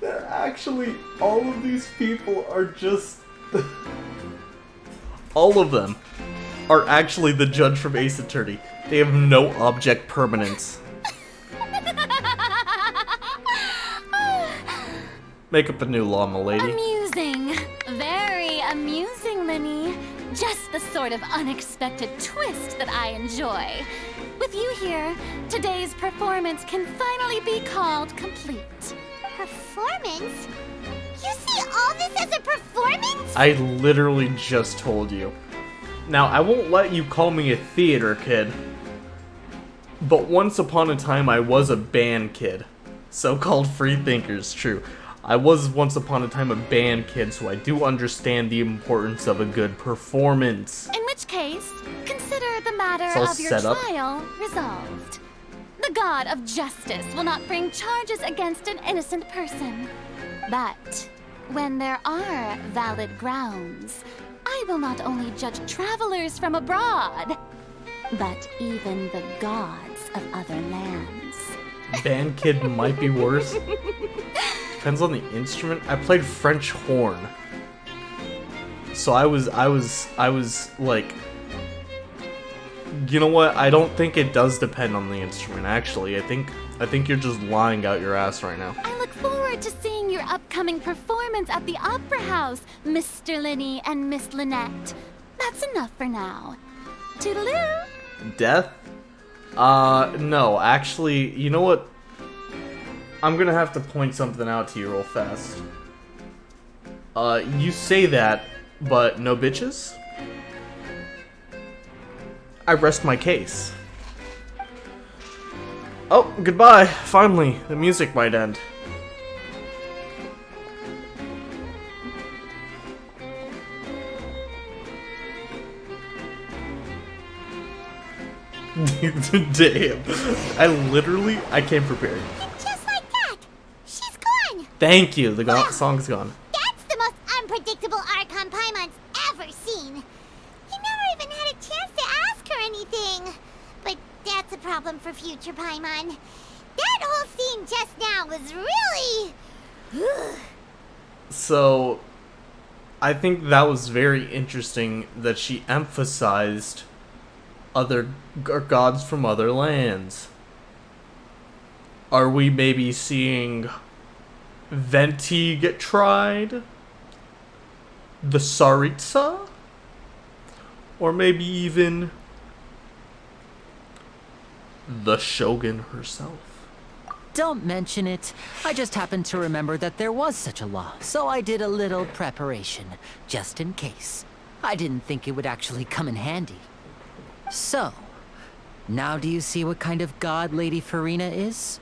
They're actually, all of these people are just... all of them are actually the judge from Ace Attorney. They have no object permanence. Make up a new law, milady. Amusing. Very amusing, Linny. Just the sort of unexpected twist that I enjoy. With you here, today's performance can finally be called complete. Performance? You see all this as a performance? I literally just told you. Now, I won't let you call me a theater kid, but once upon a time I was a band kid. So-called free thinkers, true. I was once upon a time a band kid, so I do understand the importance of a good performance. In which case, consider the matter It's all of your set up. trial resolved. The god of justice will not bring charges against an innocent person. But when there are valid grounds, I will not only judge travelers from abroad, but even the gods of other lands. Band kid might be worse. Depends on the instrument. I played French horn. So I was like, you know what? I don't think it does depend on the instrument, actually. I think you're just lying out your ass right now. I look forward to seeing your upcoming performance at the Opera House, Mr. Linny and Miss Lynette. That's enough for now. Toodaloo! Death? No, actually, you know what? I'm gonna have to point something out to you real fast. You say that, but no bitches? I rest my case. Oh, goodbye. Finally, the music might end. Damn. I came prepared. Just like that. She's gone. Thank you, the song's gone. That's the most unpredictable Archon Paimon's ever seen. He never even had a chance to ask her anything. But that's a problem for future Paimon. That whole scene just now was really... So, I think that was very interesting that she emphasized other gods from other lands. Are we maybe seeing Venti get tried? The Tsaritsa? Or maybe even the Shogun herself? Don't mention it. I just happened to remember that there was such a law, so I did a little preparation, just in case. I didn't think it would actually come in handy. So, now do you see what kind of god Lady Farina is?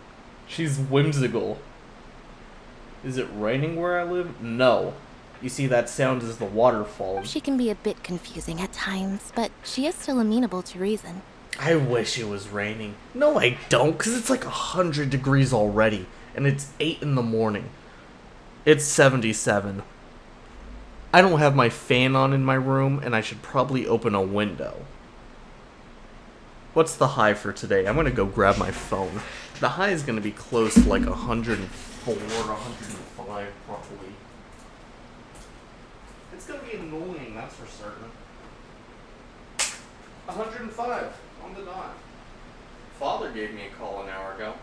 She's whimsical. Is it raining where I live? No. You see, that sound is the waterfall. She can be a bit confusing at times, but she is still amenable to reason. I wish it was raining. No, I don't, because it's like 100 degrees already, and it's 8 in the morning. It's 77. I don't have my fan on in my room, and I should probably open a window. What's the high for today? I'm gonna go grab my phone. The high is gonna be close to like 104, 105 probably. It's gonna be annoying, that's for certain. 105 on the dot. Father gave me a call an hour ago.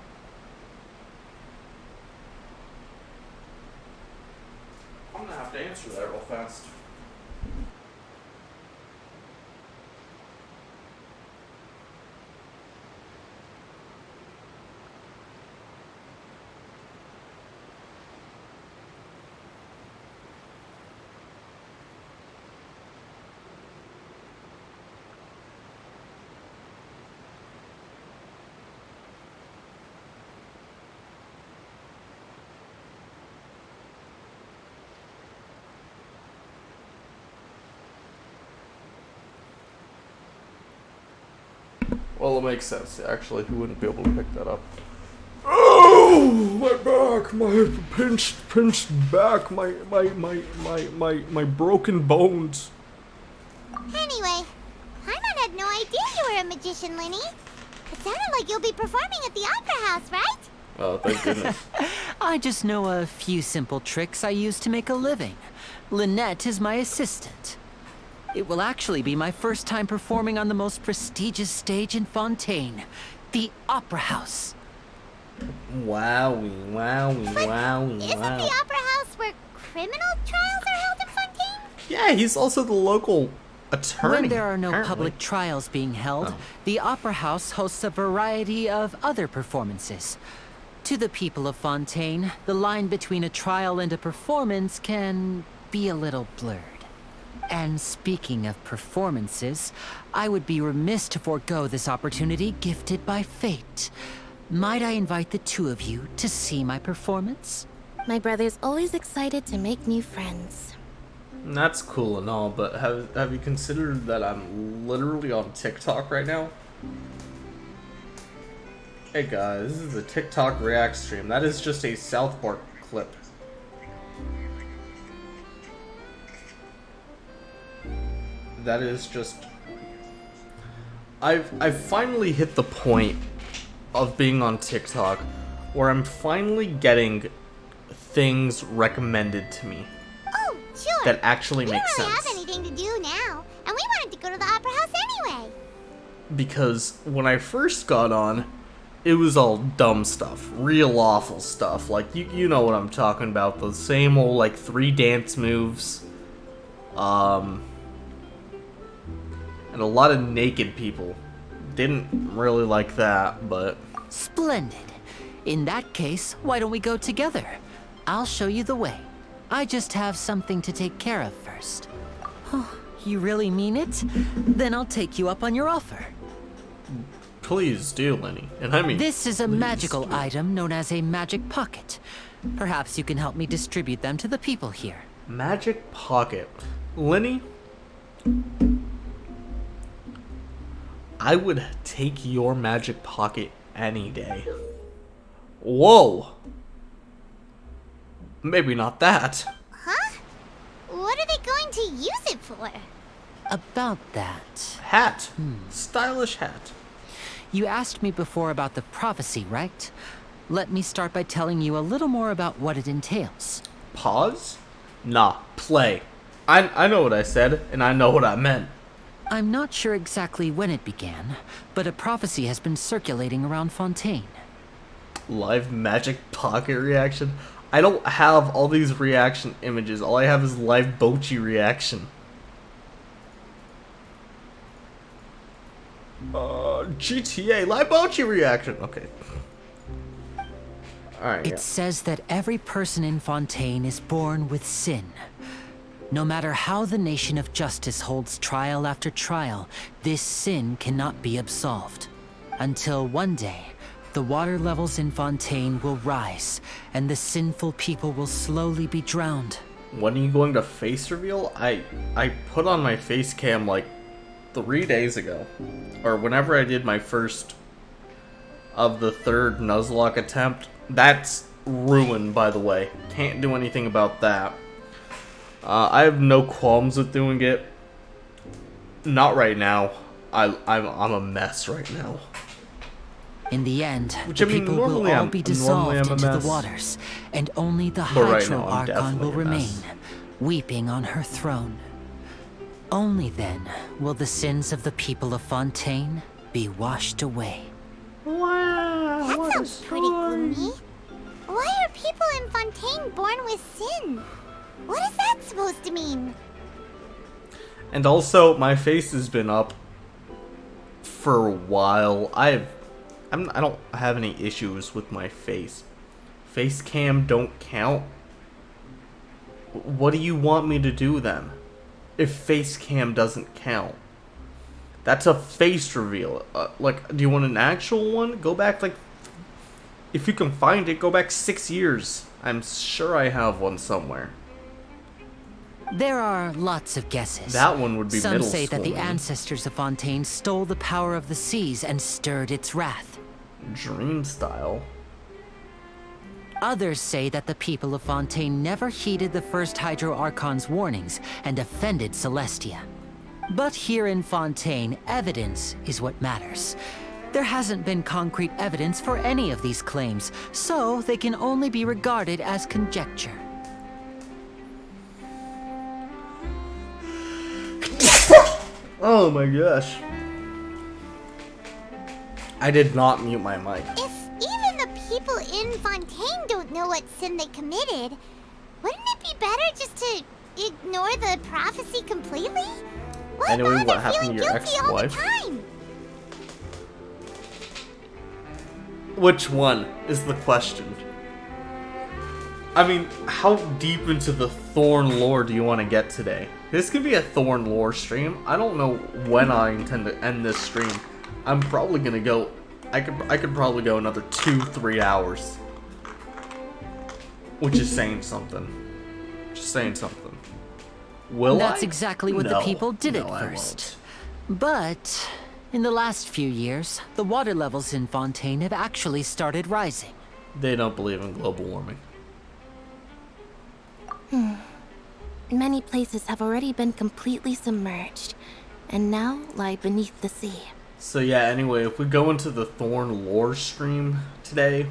I'm gonna have to answer that real fast. Well, it makes sense, actually. Who wouldn't be able to pick that up? Oh, my back, my pinched back, my broken bones. Anyway, Paimon had no idea you were a magician, Linny. It sounded like you'll be performing at the Opera House, right? Oh, thank goodness. I just know a few simple tricks I use to make a living. Lynette is my assistant. It will actually be my first time performing on the most prestigious stage in Fontaine, the Opera House. Wowie, wowie, wowie, Isn't wow. the Opera House where criminal trials are held in Fontaine? Yeah, he's also the local attorney. When there are no apparently. public trials being held, the Opera House hosts a variety of other performances. To the people of Fontaine, the line between a trial and a performance can be a little blurred. And speaking of performances, I would be remiss to forego this opportunity gifted by fate. Might I invite the two of you to see my performance? My brother's always excited to make new friends. That's cool and all, but have you considered that I'm literally on TikTok right now? Hey guys, this is a TikTok react stream. That is just a South Park clip. That is just... I've finally hit the point of being on TikTok where I'm finally getting things recommended to me Oh, sure. that actually We make don't really sense. have anything to do now, and we wanted to go to the Opera House anyway. Because when I first got on, it was all dumb stuff, real awful stuff. Like, you know what I'm talking about, the same old, like, 3 dance moves, and a lot of naked people. Didn't really like that, but... Splendid. In that case, why don't we go together? I'll show you the way. I just have something to take care of first. Oh, you really mean it? Then I'll take you up on your offer. Please do, Lenny. And I mean... This is a please magical do. item known as a magic pocket. Perhaps you can help me distribute them to the people here. Magic pocket. Lenny? I would take your magic pocket any day. Whoa! Maybe not that. Huh? What are they going to use it for? About that. Hat. Stylish hat. You asked me before about the prophecy, right? Let me start by telling you a little more about what it entails. Pause? Nah, play. I know what I said, and I know what I meant. I'm not sure exactly when it began, but a prophecy has been circulating around Fontaine. Live magic pocket reaction? I don't have all these reaction images. All I have is live Bochi reaction. GTA, live Bochi reaction. Okay. Alright. It says that every person in Fontaine is born with sin. No matter how the nation of justice holds trial after trial, this sin cannot be absolved. Until one day, the water levels in Fontaine will rise, and the sinful people will slowly be drowned. When are you going to face reveal? I put on my face cam like 3 days ago. Or whenever I did my first of the 3rd Nuzlocke attempt. That's ruined, by the way. Can't do anything about that. I have no qualms with doing it. Not right now. I'm a mess right now. In the end, Which, the I mean, people will normally all I'm- be normally dissolved I'm a into the mess. waters, and only the But right Hydro now, I'm Archon will definitely a remain, mess. weeping on her throne. Only then will the sins of the people of Fontaine be washed away. Wow, That sounds pretty gloomy. Why are people in Fontaine born with sin? What is that supposed to mean? And also, my face has been up for a while. I don't have any issues with my face. Face cam don't count. What do you want me to do then? If face cam doesn't count, that's a face reveal. Like, do you want an actual one? Go back, like, if you can find it, go back 6 years. I'm sure I have one somewhere. There are lots of guesses. That one would be Some middle say that the school, maybe. ancestors of Fontaine stole the power of the seas and stirred its wrath. Dream style. Others say that the people of Fontaine never heeded the first Hydro Archon's warnings and offended Celestia. But here in Fontaine, evidence is what matters. There hasn't been concrete evidence for any of these claims, so they can only be regarded as conjecture. Oh my gosh. I did not mute my mic. If even the people in Fontaine don't know what sin they committed, wouldn't it be better just to ignore the prophecy completely? Why Anyway, what bother happened feeling to your guilty all the ex-wife? time? Which one is the question? I mean, how deep into the Thorn lore do you want to get today? This could be a Thorn lore stream. I don't know when I intend to end this stream. I'm probably gonna go. I could probably go another 2-3 hours, which is saying something. Just saying something. Will That's I? exactly what the No. people did No, at I first. But in the last few years, the water levels in Fontaine have actually started rising. They don't believe in global warming. Many places have already been completely submerged, and now lie beneath the sea. So yeah, anyway, if we go into the Thorn lore stream today,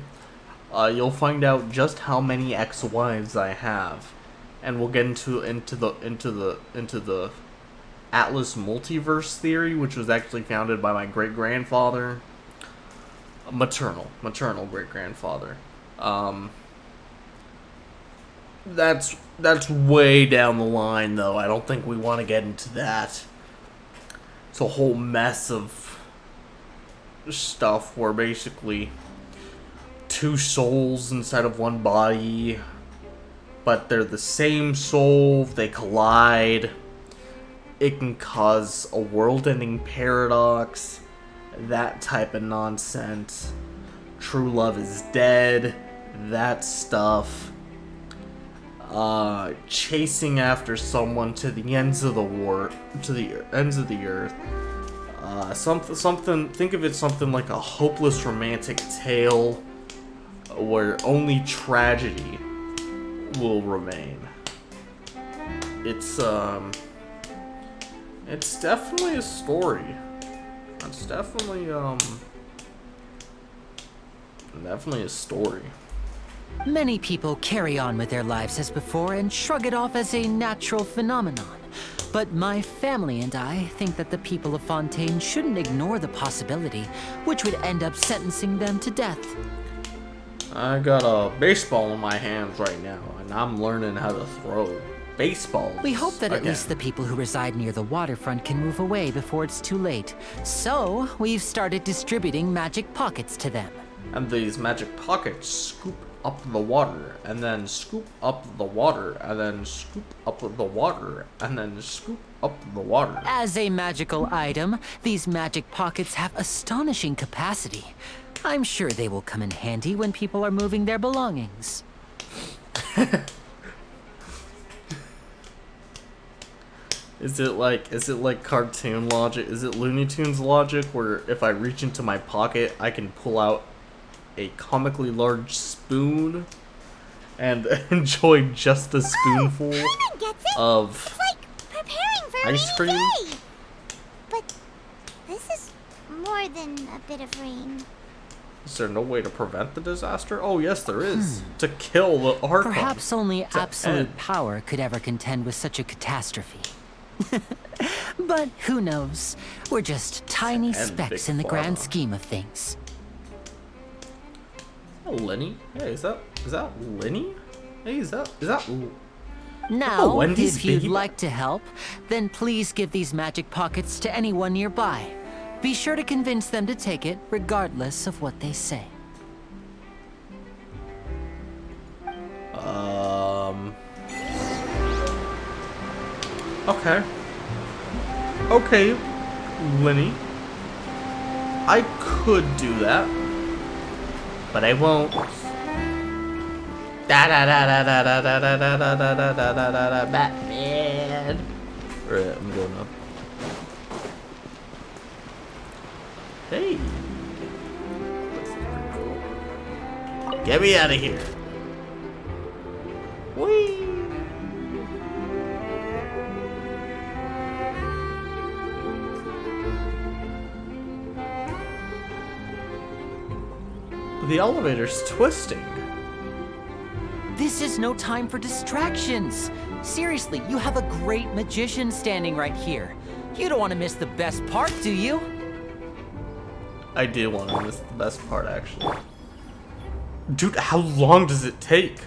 you'll find out just how many ex-wives I have, and we'll get into the Atlas multiverse theory, which was actually founded by my great-grandfather, maternal great-grandfather. That's way down the line, though. I don't think we want to get into that. It's a whole mess of stuff where basically two souls inside of one body, but they're the same soul, they collide. It can cause a world-ending paradox, that type of nonsense. True love is dead, that stuff. Chasing after someone to the ends of the earth. Something. Think of it something like a hopeless romantic tale, where only tragedy will remain. It's definitely a story. It's definitely a story. Many people carry on with their lives as before and shrug it off as a natural phenomenon. But my family and I think that the people of Fontaine shouldn't ignore the possibility, which would end up sentencing them to death. I got a baseball in my hands right now, and I'm learning how to throw baseballs. We hope that at again. least the people who reside near the waterfront can move away before it's too late. So, we've started distributing magic pockets to them. And these magic pockets scoop up the water, and then scoop up the water, and then scoop up the water, and then scoop up the water. As a magical item, these magic pockets have astonishing capacity. I'm sure they will come in handy when people are moving their belongings. Is it like cartoon logic? Is it Looney Tunes logic, where if I reach into my pocket, I can pull out a comically large spoon and enjoy just a spoonful Paimon gets it. of It's like preparing for a ice rainy cream? day. But this is more than a bit of rain. Is there no way to prevent the disaster? Oh, yes, there is. To kill the Archon. Perhaps only To absolute end. power could ever contend with such a catastrophe. But who knows? We're just tiny end specks Big in the grand Pharma. scheme of things. Oh, Lenny. Hey, is that Lenny? Hey, is that Now, Wendy's if you'd baby? like to help, then please give these magic pockets to anyone nearby. Be sure to convince them to take it, regardless of what they say. Okay. Okay, Lenny. I could do that, but I won't. Da da da da da da da da da da da da da da da da Batman. Alright, I'm going up. Hey. This is pretty cool. Get me out of here. Whee! The elevator's twisting. This is no time for distractions. Seriously, you have a great magician standing right here. You don't want to miss the best part, do you? I do want to miss the best part, actually. Dude, how long does it take?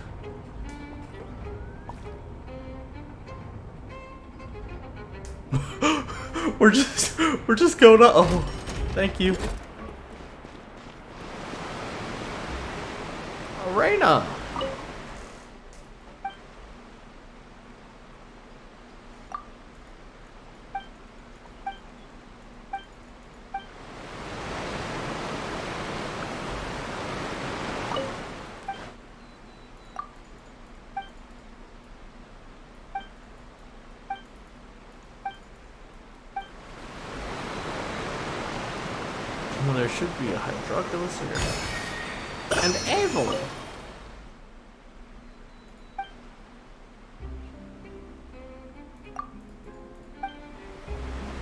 we're just going up. Oh, thank you. Reina. Well, there should be a hydroculus here. And Evelyn.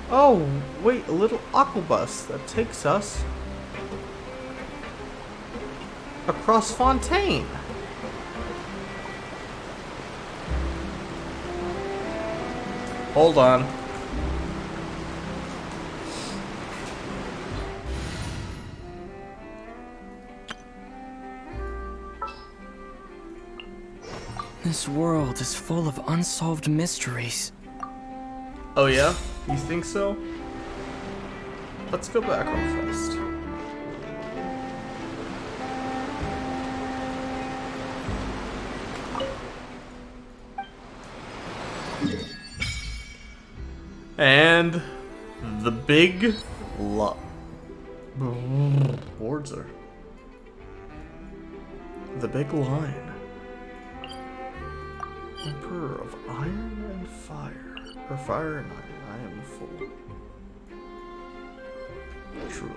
Oh, wait, a little aquabus that takes us across Fontaine. Hold on. This world is full of unsolved mysteries. Oh yeah? You think so? Let's go back real fast. And the big boards are the big line. Emperor of Iron and Fire. Or Fire and Iron. I am a fool. Truly.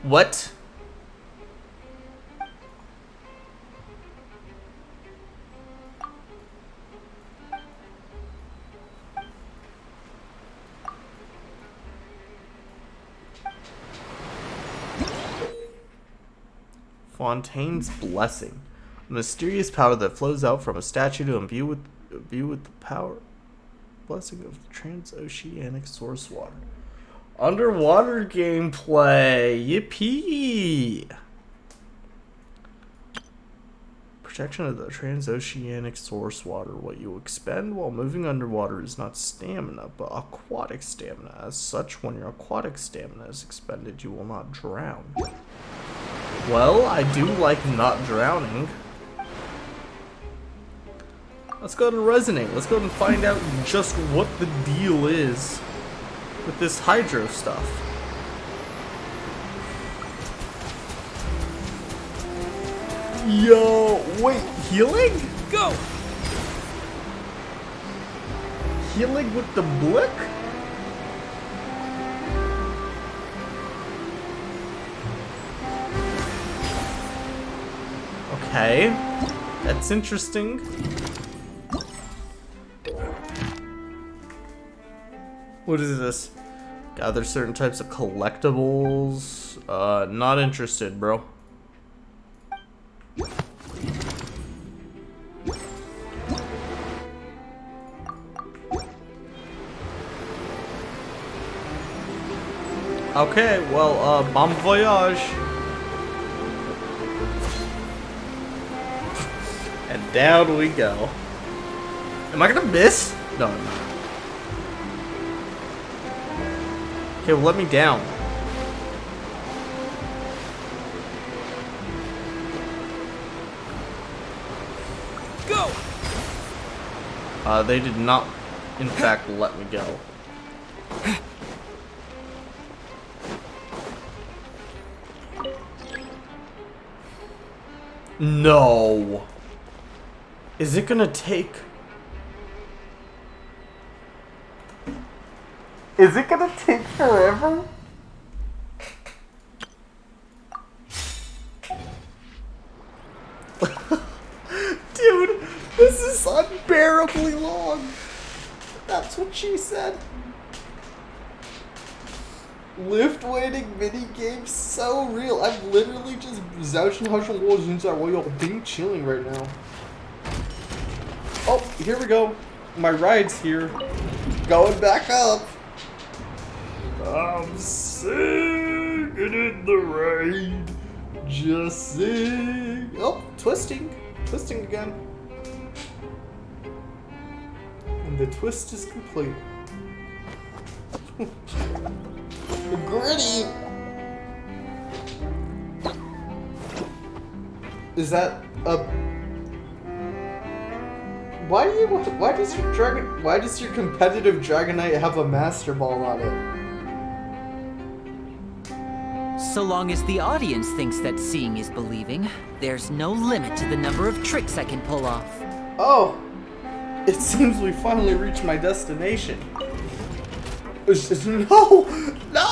What? Fontaine's Blessing. A mysterious power that flows out from a statue to imbue with the power blessing of the transoceanic source water. Underwater gameplay. Yippee! Protection of the transoceanic source water. What you expend while moving underwater is not stamina, but aquatic stamina. As such, when your aquatic stamina is expended, you will not drown. Well, I do like not drowning. Let's go to Resonate. Let's go and find out just what the deal is with this hydro stuff. Yo, wait, healing? Go! Healing with the blick? Okay, that's interesting. What is this? Gather certain types of collectibles. Not interested, bro. Okay, well, bon voyage. And down we go. Am I gonna miss? No, I'm not. Okay, well, let me down. Go! They did not, in fact, let me go. No. Is it gonna take... Is it gonna take forever? Dude, this is unbearably long. That's what she said. Lift waiting mini games so real. I'm literally just zouching hushing walls inside while y'all being chilling right now. Oh, here we go. My ride's here. Going back up. I'm singing in the rain. Just sing. Oh, twisting. Twisting again. And the twist is complete. Gritty. Is that a... Why does your competitive Dragonite have a Master Ball on it? So long as the audience thinks that seeing is believing, there's no limit to the number of tricks I can pull off. Oh, it seems we finally reached my destination. No! No!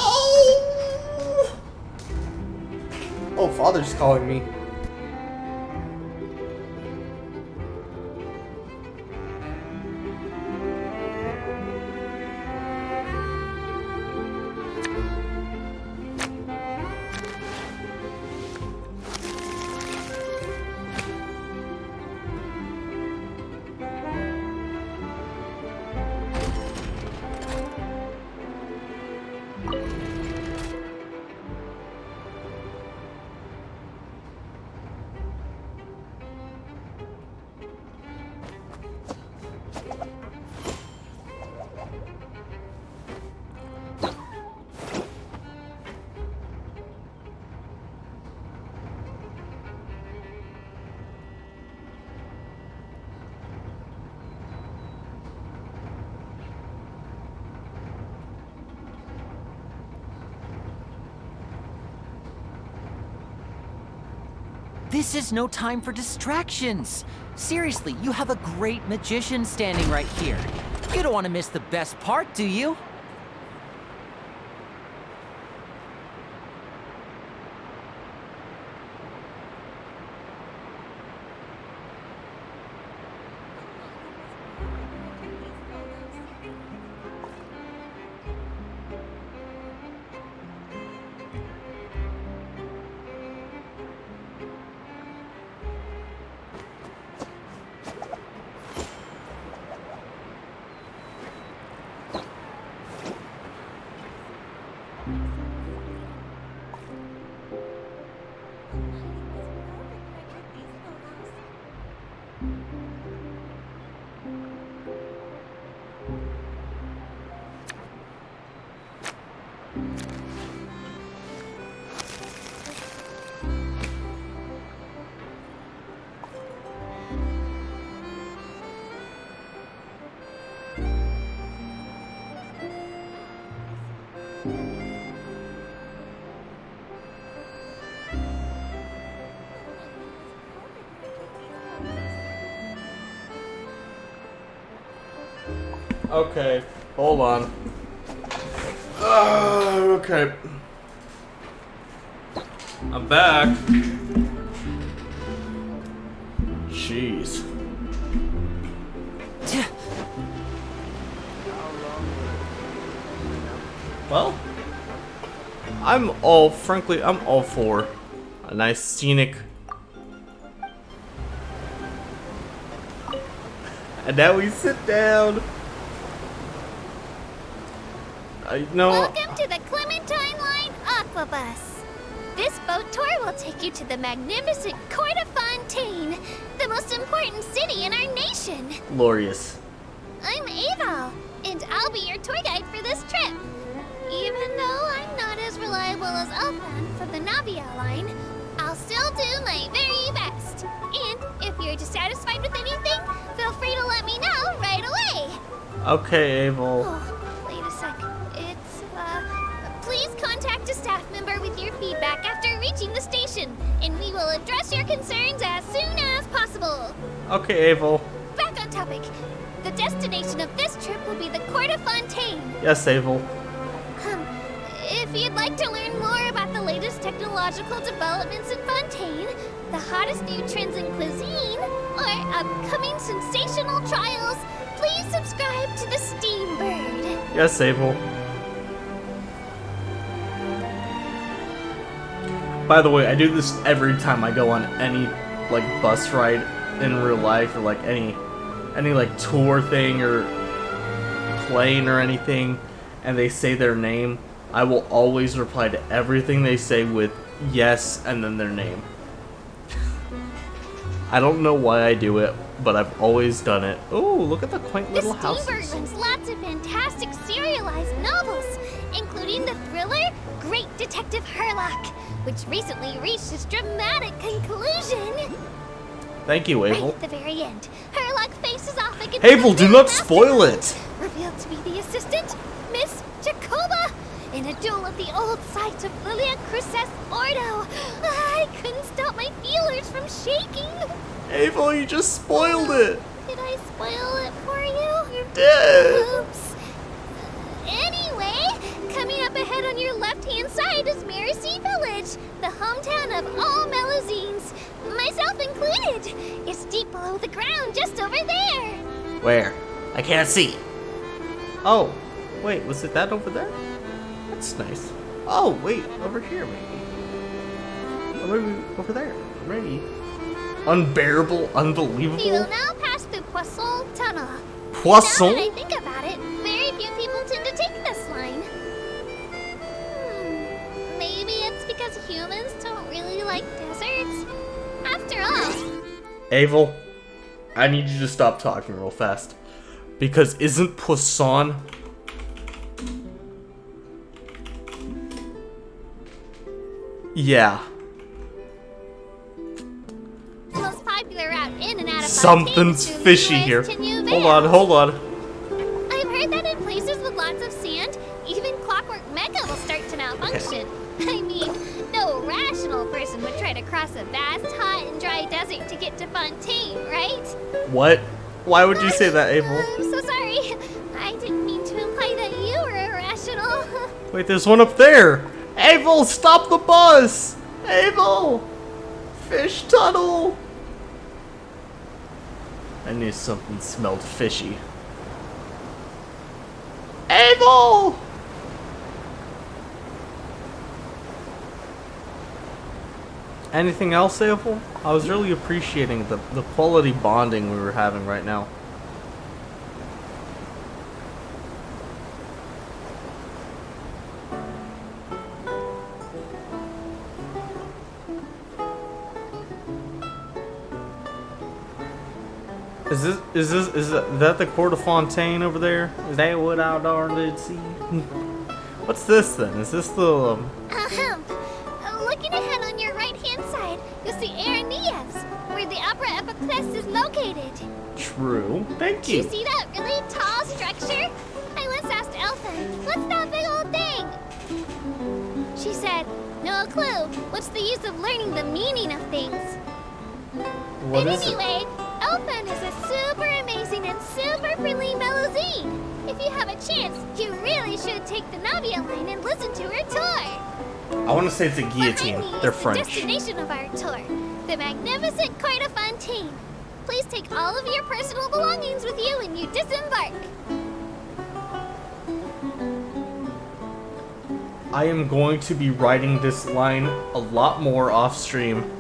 Oh, Father's calling me. This is no time for distractions. Seriously, you have a great magician standing right here. You don't want to miss the best part, do you? Okay, hold on. Okay. I'm back. Jeez. Well, I'm all for a nice scenic. And now we sit down. Welcome to the Clementine Line Aquabus. This boat tour will take you to the magnificent Court of Fontaine, the most important city in our nation. Glorious. I'm Ava, and I'll be your tour guide for this trip. Even though I'm not as reliable as Elfan from the Navia line, I'll still do my very best. And if you're dissatisfied with anything, feel free to let me know right away. Okay, Abel. Oh, wait a sec. Please contact a staff member with your feedback after reaching the station, and we will address your concerns as soon as possible. Okay, Abel. Back on topic. The destination of this trip will be the Court of Fontaine. Yes, Abel. If you'd like to learn more about the latest technological developments in Fontaine, the hottest new trends in cuisine, or upcoming sensational trials, please subscribe to the Steambird. Yes, Abel. By the way, I do this every time I go on any like bus ride in real life, or like any like tour thing or plane or anything, and they say their name. I will always reply to everything they say with yes and then their name. I don't know why I do it, but I've always done it. Oh, look at the quaint little houses. The Steambird runs lots of fantastic serialized novels, including the thriller Great Detective Herlock, which recently reached its dramatic conclusion. Thank you, Abel. Right at the very end, Herlock faces off against Abel, do not spoil it! Revealed to be the assistant, Miss Jacoba, in a duel at the old site of Lilia Cruces Ordo. I couldn't stop my feelers from shaking. Abel, you just spoiled it! Did I spoil it for you? You did! Oops. Anyway, coming up ahead on your left-hand side is Mercy Village, the hometown of all Melusines, myself included. It's deep below the ground, just over there. Where? I can't see. Oh, wait, was it that over there? That's nice. Oh, wait, over here, maybe. Or maybe over there. Maybe. Unbearable, unbelievable. We will now pass through Poisson Tunnel. Poisson? Now that I think about it, very few people tend to take this line. Maybe it's because humans don't really like deserts. After all. Abel, I need you to stop talking real fast. Because isn't Poisson... Yeah. Most popular route in and out of Something's fishy here. Hold on. I've heard that in places with lots of sand, even Clockwork Mecca will start to malfunction. I mean, no rational person would try to cross a vast, hot, and dry desert to get to Fontaine, right? What? Why would you say that, Abel? I'm so sorry. I didn't mean to imply that you were irrational. Wait, there's one up there! Abel, stop the bus! Abel! Fish tunnel! I knew something smelled fishy. Abel! Anything else, Abel? I was really appreciating the quality bonding we were having right now. Is that the Court of Fontaine over there? Is that what I darn did see? What's this then? Is this the Looking ahead on your right-hand side, you'll see Aeneas, where the Opera Epiclese is located. True. Thank you. Do you see that really tall structure? I once asked Elfin, what's that big old thing? She said, no clue. What's the use of learning the meaning of things? What but is anyway, Elfin is a super amazing and super friendly Melusine. If you have a chance, you really should take the Navia line and listen to her tour. I want to say it's a guillotine. Behind me They're is French. The destination of our tour, the magnificent Court of Fontaine. Please take all of your personal belongings with you when you disembark. I am going to be writing this line a lot more off stream.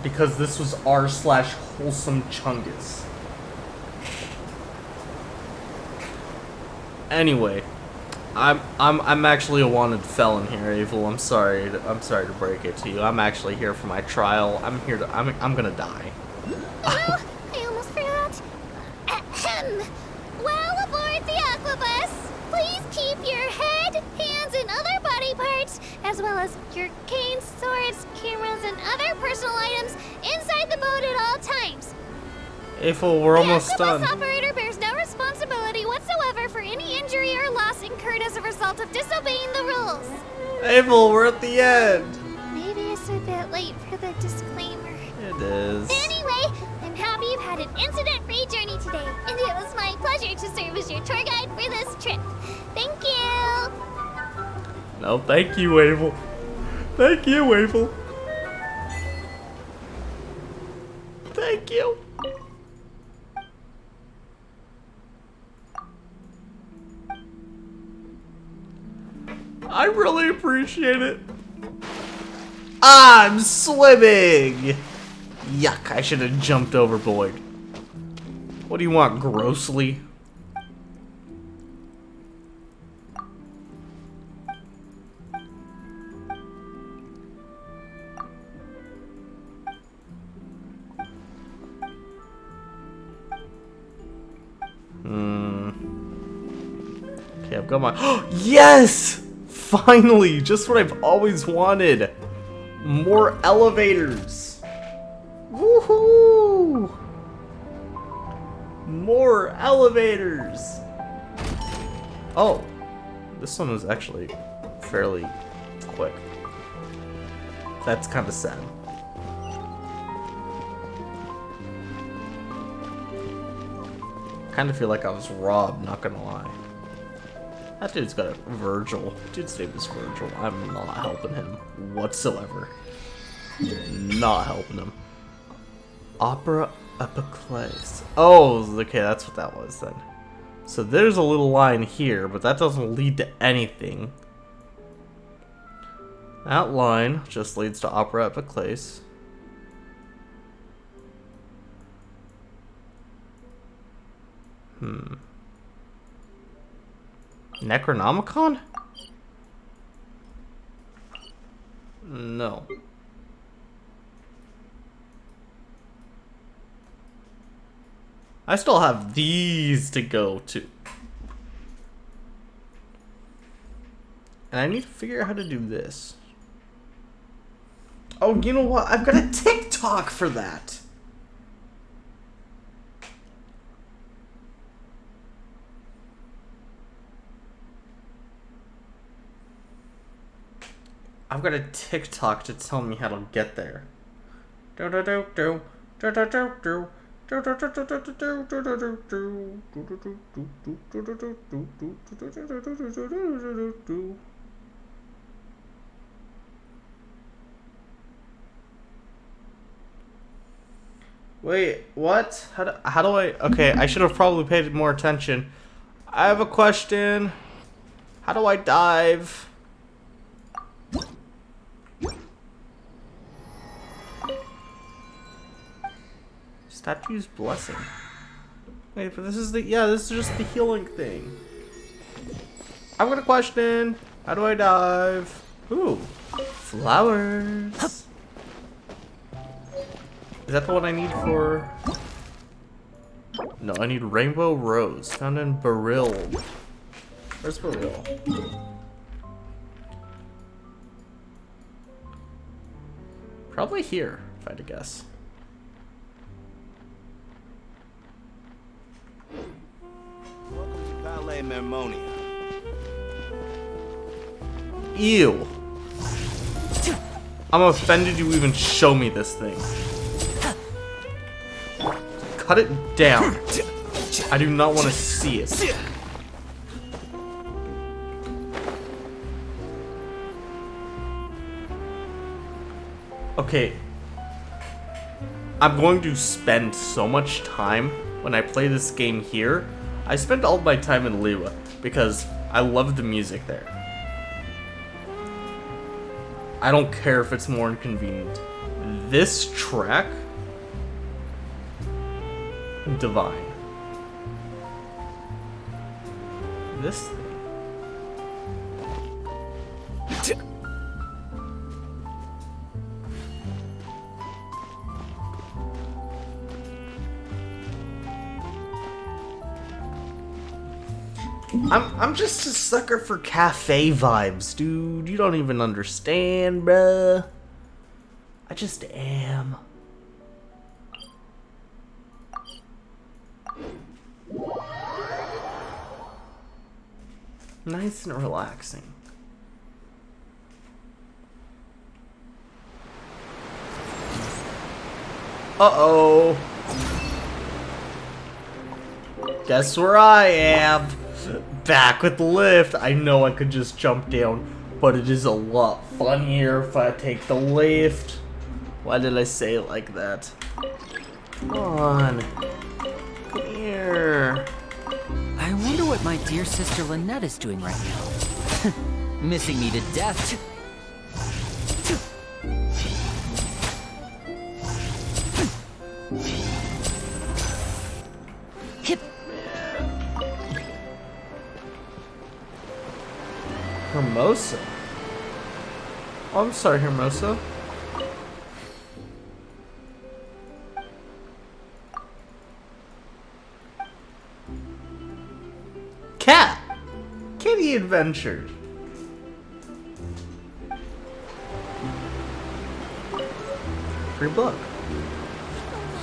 Because this was r/wholesome Chungus. Anyway, I'm actually a wanted felon here, Evil. I'm sorry to break it to you. I'm actually here for my trial. I'm gonna die. Oh, I almost forgot. Ahem. While aboard the Aquabus, please keep your head, hands, and other body parts, as well as your canes, swords, cameras, and other personal items inside the boat at all times. Evil, we're almost The Aquabus done. operator bears no responsibility whatsoever for any injury or loss incurred as a result of disobeying the rules. Evil, we're at the end. Maybe it's a bit late for the disclaimer. It is. Anyway, I'm happy you've had an incident-free journey today, and it was my pleasure to serve as your tour guide for this trip. Thank you! No, thank you, Evil. Thank you, Evil. Thank you. I really appreciate it. I'm swimming! Yuck, I should have jumped overboard. What do you want, grossly? Okay, I've got my... Yes! Finally! Just what I've always wanted! More elevators! Woohoo! More elevators! Oh, this one was actually fairly quick. That's kind of sad. Kind of feel like I was robbed, not gonna lie. That dude's got a Virgil. Dude's name is Virgil. I'm not helping him whatsoever. Not helping him. Opera Epiclese. Oh, okay, that's what that was then. So there's a little line here, but that doesn't lead to anything. That line just leads to Opera Epiclese. Necronomicon? No. I still have these to go to. And I need to figure out how to do this. Oh, you know what? I've got a TikTok for that. I've got a TikTok to tell me how to get there. Wait, what? How do I... Okay, I should have probably paid more attention. I have a question. How do I dive? Statue's blessing. Wait, but this is the... Yeah, this is just the healing thing. I've got a question. How do I dive? Ooh. Flowers. Is that the one I need for... No, I need Rainbow Rose. Found in Beryl. Where's Beryl? Probably here, if I had to guess. Welcome to Palais Mermonia. Ew. I'm offended you even show me this thing. Cut it down. I do not want to see it. Okay. I'm going to spend so much time when I play this game here. I spent all my time in Liyue because I love the music there. I don't care if it's more inconvenient. This track, divine. This thing. I'm just a sucker for cafe vibes, dude. You don't even understand, bruh. I just am. Nice and relaxing. Uh-oh. Guess where I am? Back with the lift. I know I could just jump down, but it is a lot funnier if I take the lift. Why did I say it like that? Come on. Come here. I wonder what my dear sister Lynette is doing right now. Missing me to death. Hip. Hermosa. Oh, I'm sorry, Hermosa. Cat! Kitty Adventures. Free book.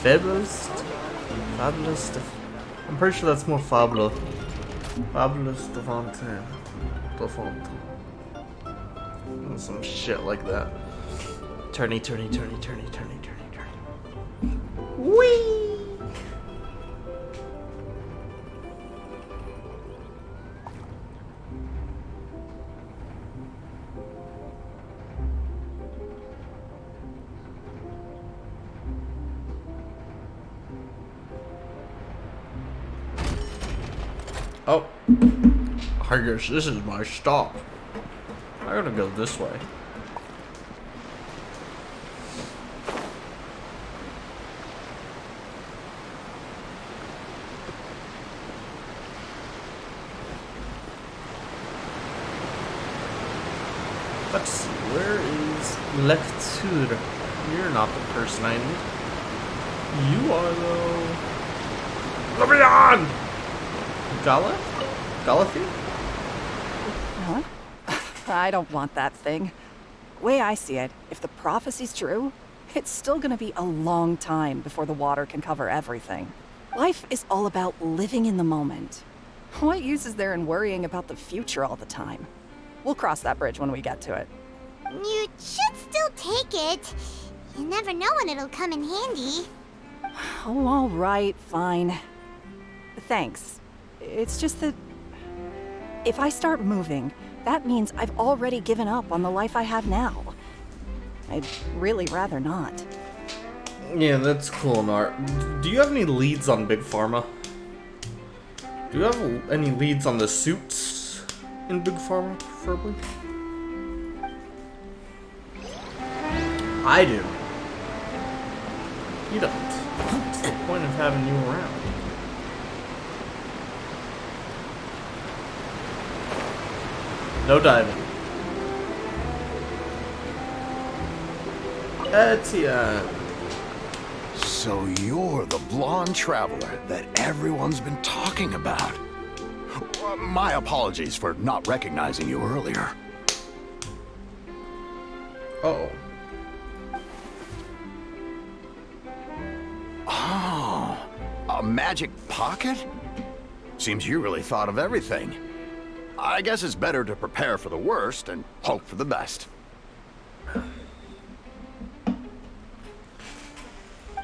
Fabulous. I'm pretty sure that's more Fabulous. Fabulous de Fontaine. Some shit like that. Turny. Whee! Oh, I guess this is my stop. I gotta go this way. Let's see, where is Lecture? You're not the person I need. You are though. Let me on! Galathea? Huh? I don't want that thing. Way I see it, if the prophecy's true, it's still gonna be a long time before the water can cover everything. Life is all about living in the moment. What use is there in worrying about the future all the time? We'll cross that bridge when we get to it. You should still take it. You never know when it'll come in handy. Oh, all right, fine. Thanks. It's just that if I start moving, that means I've already given up on the life I have now. I'd really rather not. Yeah, that's cool, Nart. Do you have any leads on Big Pharma? Do you have any leads on the suits in Big Pharma, preferably? I do. You don't. What's the point of having you around? No diving. Etienne. So you're the blonde traveler that everyone's been talking about. My apologies for not recognizing you earlier. Uh-oh. Oh, a magic pocket? Seems you really thought of everything. I guess it's better to prepare for the worst and hope for the best.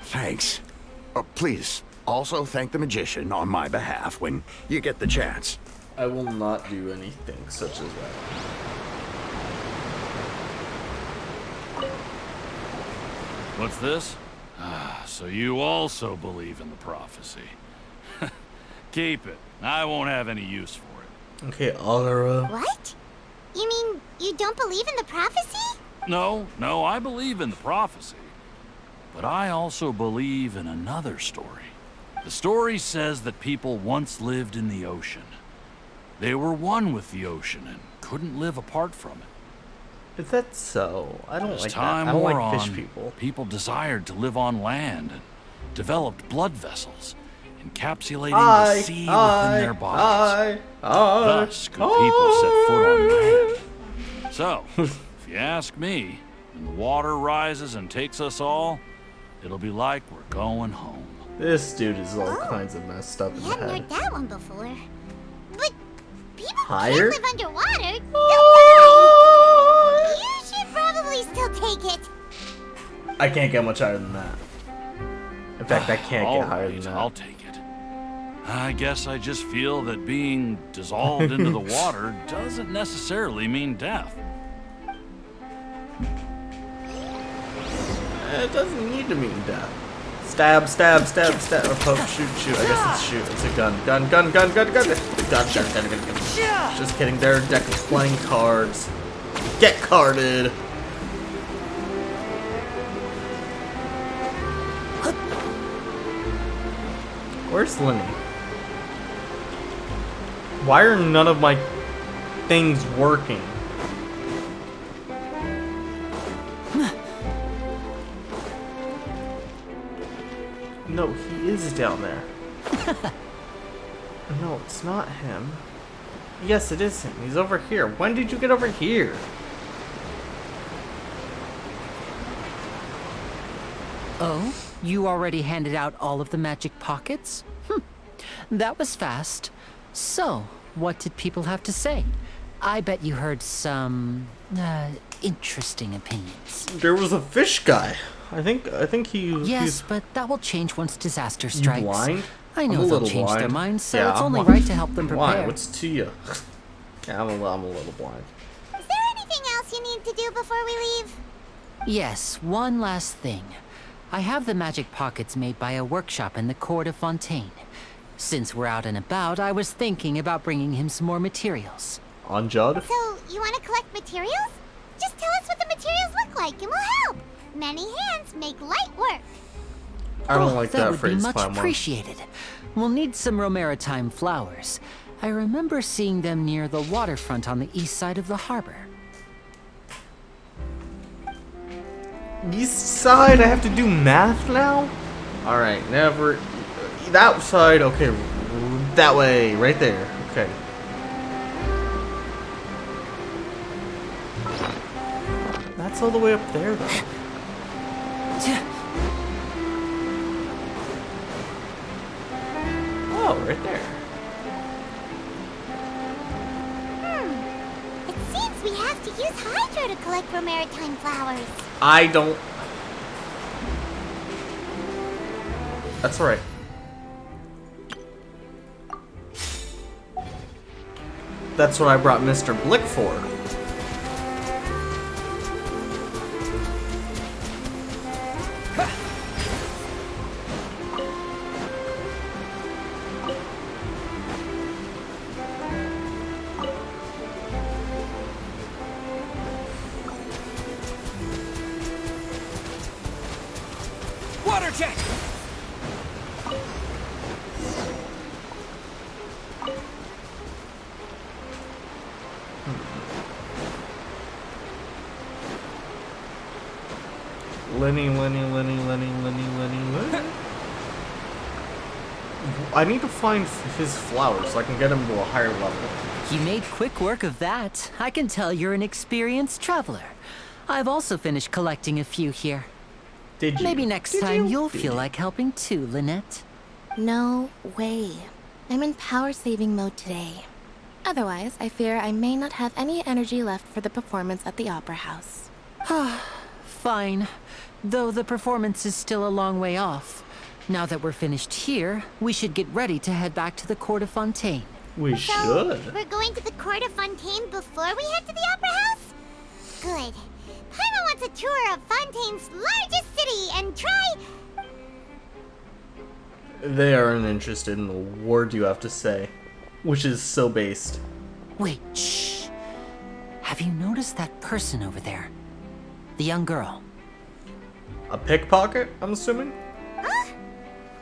Thanks. Please, also thank the magician on my behalf when you get the chance. I will not do anything such as that. What's this? So you also believe in the prophecy. Keep it. I won't have any use for it. Okay, Agara. What? You mean you don't believe in the prophecy? No, I believe in the prophecy. But I also believe in another story. The story says that people once lived in the ocean. They were one with the ocean and couldn't live apart from it. Is that so? I don't As like that. time I don't wore like fish on, people. People desired to live on land and developed blood vessels, encapsulating the sea within their bodies. Thus could people set foot on land. So, if you ask me, when the water rises and takes us all, it'll be like we're going home. This dude is all kinds of messed up in I the hadn't head. heard that one before. But people who Higher? can't live underwater, they'll die. You should probably still take it. I can't get much higher than that. In fact, I can't get higher than that. I'll take it. I guess I just feel that being dissolved into the water doesn't necessarily mean death. It doesn't need to mean death. Stab, stab, stab, stab. Or poke, shoot, shoot. I guess it's shoot. It's a gun. Gun, gun, gun, gun, gun. Gun. Just kidding. There are deck of playing cards. Get carded. Where's Lenny? Why are none of my things working? No, he is down there. No, it's not him. Yes, it is him. He's over here. When did you get over here? Oh? You already handed out all of the magic pockets? That was fast. So, what did people have to say? I bet you heard some interesting opinions. There was a fish guy. I think he. Yes, but that will change once disaster strikes. Blind? I I'm know a they'll little change their blind. minds, so Yeah, it's I'm only blind. right to help them prepare. Why? What's to you? Yeah, I'm a little blind. Is there anything else you need to do before we leave? Yes, one last thing. I have the magic pockets made by a workshop in the court of Fontaine. Since we're out and about, I was thinking about bringing him some more materials. On Judd? So, you want to collect materials? Just tell us what the materials look like and we'll help. Many hands make light work. I don't like that would phrase. be much Paimon. appreciated. We'll need some Romaritime flowers. I remember seeing them near the waterfront on the east side of the harbor. East side? I have to do math now? Alright, never. That side, okay. That way, right there. Okay. That's all the way up there, though. Oh, right there. It seems we have to use Hydro to collect Romaritime flowers. I don't. That's right. That's what I brought Mr. Blick for. Water check! Lenny. I need to find his flowers so I can get him to a higher level. You made quick work of that. I can tell you're an experienced traveler. I've also finished collecting a few here. Did you? Maybe next time you'll feel like helping too, Lynette. No way. I'm in power-saving mode today. Otherwise, I fear I may not have any energy left for the performance at the Opera House. Fine. Though the performance is still a long way off. Now that we're finished here, we should get ready to head back to the Court of Fontaine. We So, should. we're going to the Court of Fontaine before we head to the Opera House? Good. Paimon wants us a tour of Fontaine's largest city and try... They aren't interested in the word you have to say, which is so based. Wait, shh. Have you noticed that person over there? The young girl. A pickpocket, I'm assuming? Huh?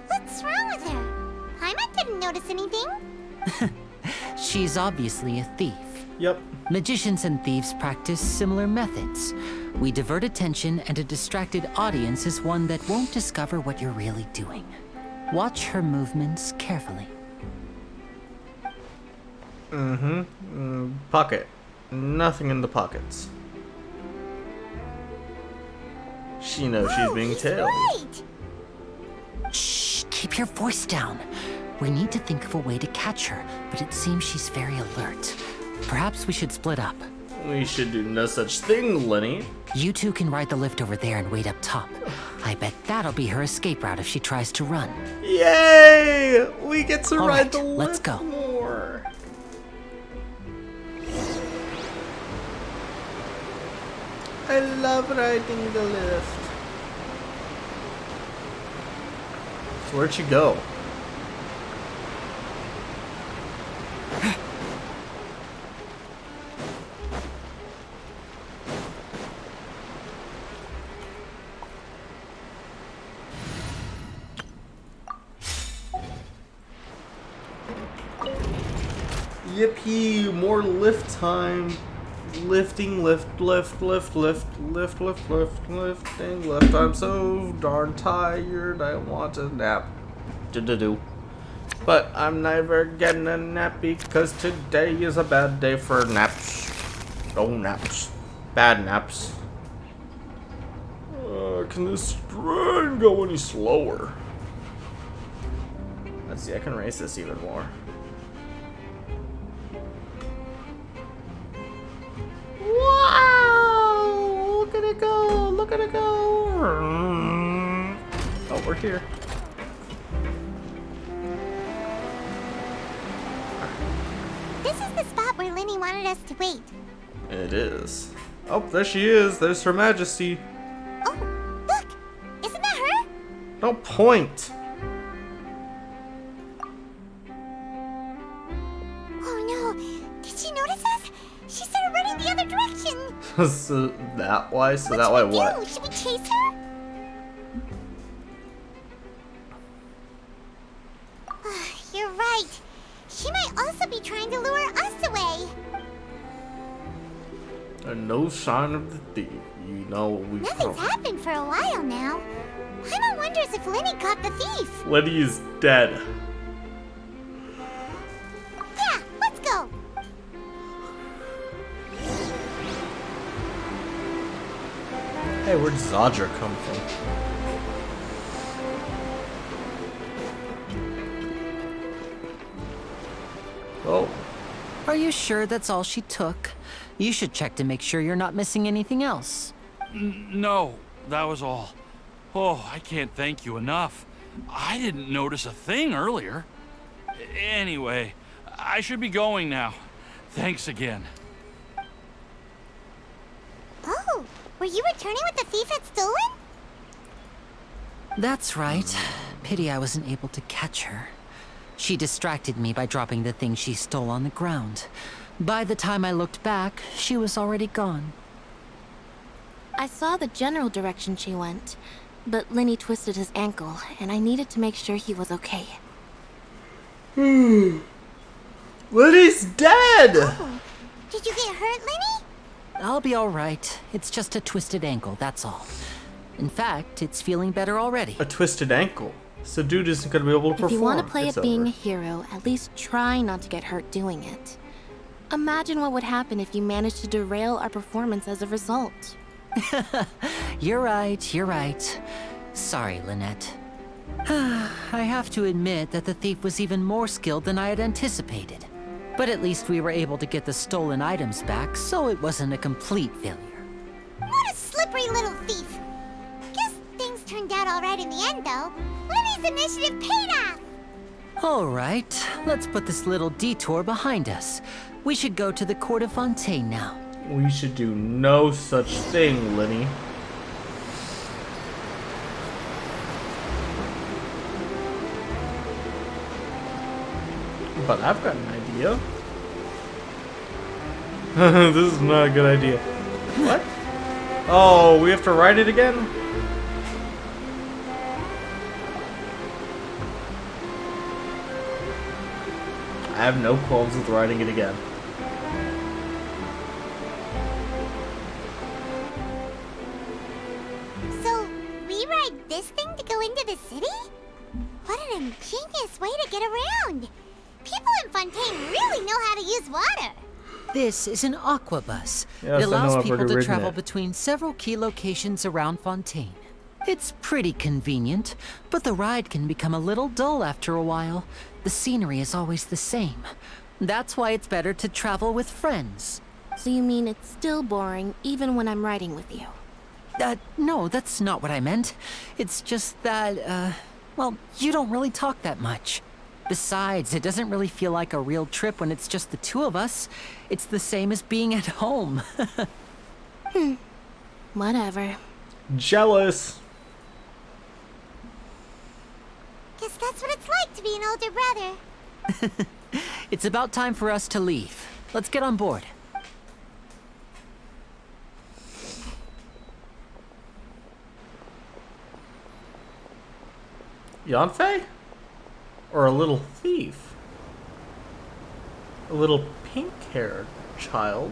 What's wrong with her? Paimon didn't notice anything. She's obviously a thief. Yep. Magicians and thieves practice similar methods. We divert attention, and a distracted audience is one that won't discover what you're really doing. Watch her movements carefully. Pocket. Nothing in the pockets. She knows she's being tailed. Right. Shh, keep your voice down. We need to think of a way to catch her, but it seems she's very alert. Perhaps we should split up. We should do no such thing, Lenny. You two can ride the lift over there and wait up top. I bet that'll be her escape route if she tries to run. Yay! We get to All ride right, the lift let's go. more. I love riding the lift. So where'd she go? Yippee! More lift time. Lifting, lift, lift, lift, lift, lift, lift, lift, lifting, lift. I'm so darn tired. I want a nap. Do. But I'm never getting a nap because today is a bad day for naps. No naps. Bad naps. Can this train go any slower? Let's see, I can race this even more. Wow! Look at it go! Look at it go! Oh, we're here. This is the spot where Lenny wanted us to wait. It is. Oh, there she is. There's Her Majesty. Oh, look! Isn't that her? No point. Oh no! Did she notice us? She started running the other direction. So that why? So that why what? Should we chase her? You're right. She might also be trying to lure us away. And no sign of the thief. You know we. Nothing's happened for a while now. Paimon wonders if Lenny caught the thief. Lenny is dead. Yeah, let's go. Hey, where'd Zodra come from? Oh. Are you sure that's all she took? You should check to make sure you're not missing anything else. No, that was all. Oh, I can't thank you enough. I didn't notice a thing earlier. Anyway, I should be going now. Thanks again. Oh, were you returning what the thief had stolen? That's right. Pity I wasn't able to catch her. She distracted me by dropping the thing she stole on the ground. By the time I looked back, she was already gone. I saw the general direction she went, but Lenny twisted his ankle, and I needed to make sure he was okay. Lenny's dead! Oh, did you get hurt, Lenny? I'll be alright. It's just a twisted ankle, that's all. In fact, it's feeling better already. A twisted ankle. So dude isn't gonna be able to perform. If you want to play It's at being over. a hero, at least try not to get hurt doing it. Imagine what would happen if you managed to derail our performance as a result. You're right, you're right. Sorry, Lynette. I have to admit that the thief was even more skilled than I had anticipated. But at least we were able to get the stolen items back, so it wasn't a complete failure. What a slippery little thief. Guess things turned out all right in the end, though. Lenny's initiative paid off. All right, let's put this little detour behind us. We should go to the Court of Fontaine now. We should do no such thing, Lenny. But I've got an idea. This is not a good idea. What? Oh, we have to write it again? I have no qualms with writing it again. So, we ride this thing to go into the city? What an ingenious way to get around! People in Fontaine really know how to use water! This is an aqua bus. Yes, It allows I know, I've people already to ridden travel it. between several key locations around Fontaine. It's pretty convenient, but the ride can become a little dull after a while. The scenery is always the same. That's why it's better to travel with friends. So you mean it's still boring even when I'm riding with you? No, that's not what I meant. It's just that, well, you don't really talk that much. Besides, it doesn't really feel like a real trip when it's just the two of us. It's the same as being at home. Whatever. Jealous. Guess that's what it's like to be an older brother. It's about time for us to leave. Let's get on board. Yanfei? Or a little thief? A little pink-haired child?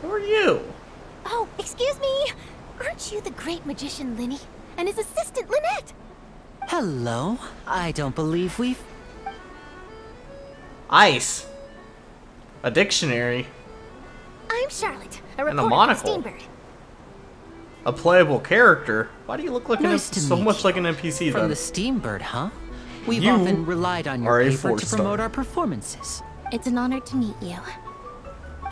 Who are you? Oh, excuse me. Aren't you the great magician Linny and his assistant Lynette? Hello. I don't believe we've... Ice. A dictionary. I'm Charlotte, a And a reporter monocle. from Steambird. A playable character? Why do you look like Nice to so meet much like an NPC From then? the Steambird, huh? We've You often relied on are your a paper to four-star. promote our performances. It's an honor to meet you.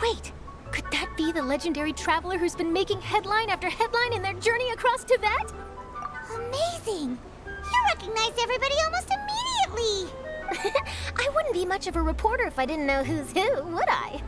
Wait, could that be the legendary traveler who's been making headline after headline in their journey across Tibet? Amazing! You recognize everybody almost immediately! I wouldn't be much of a reporter if I didn't know who's who, would I?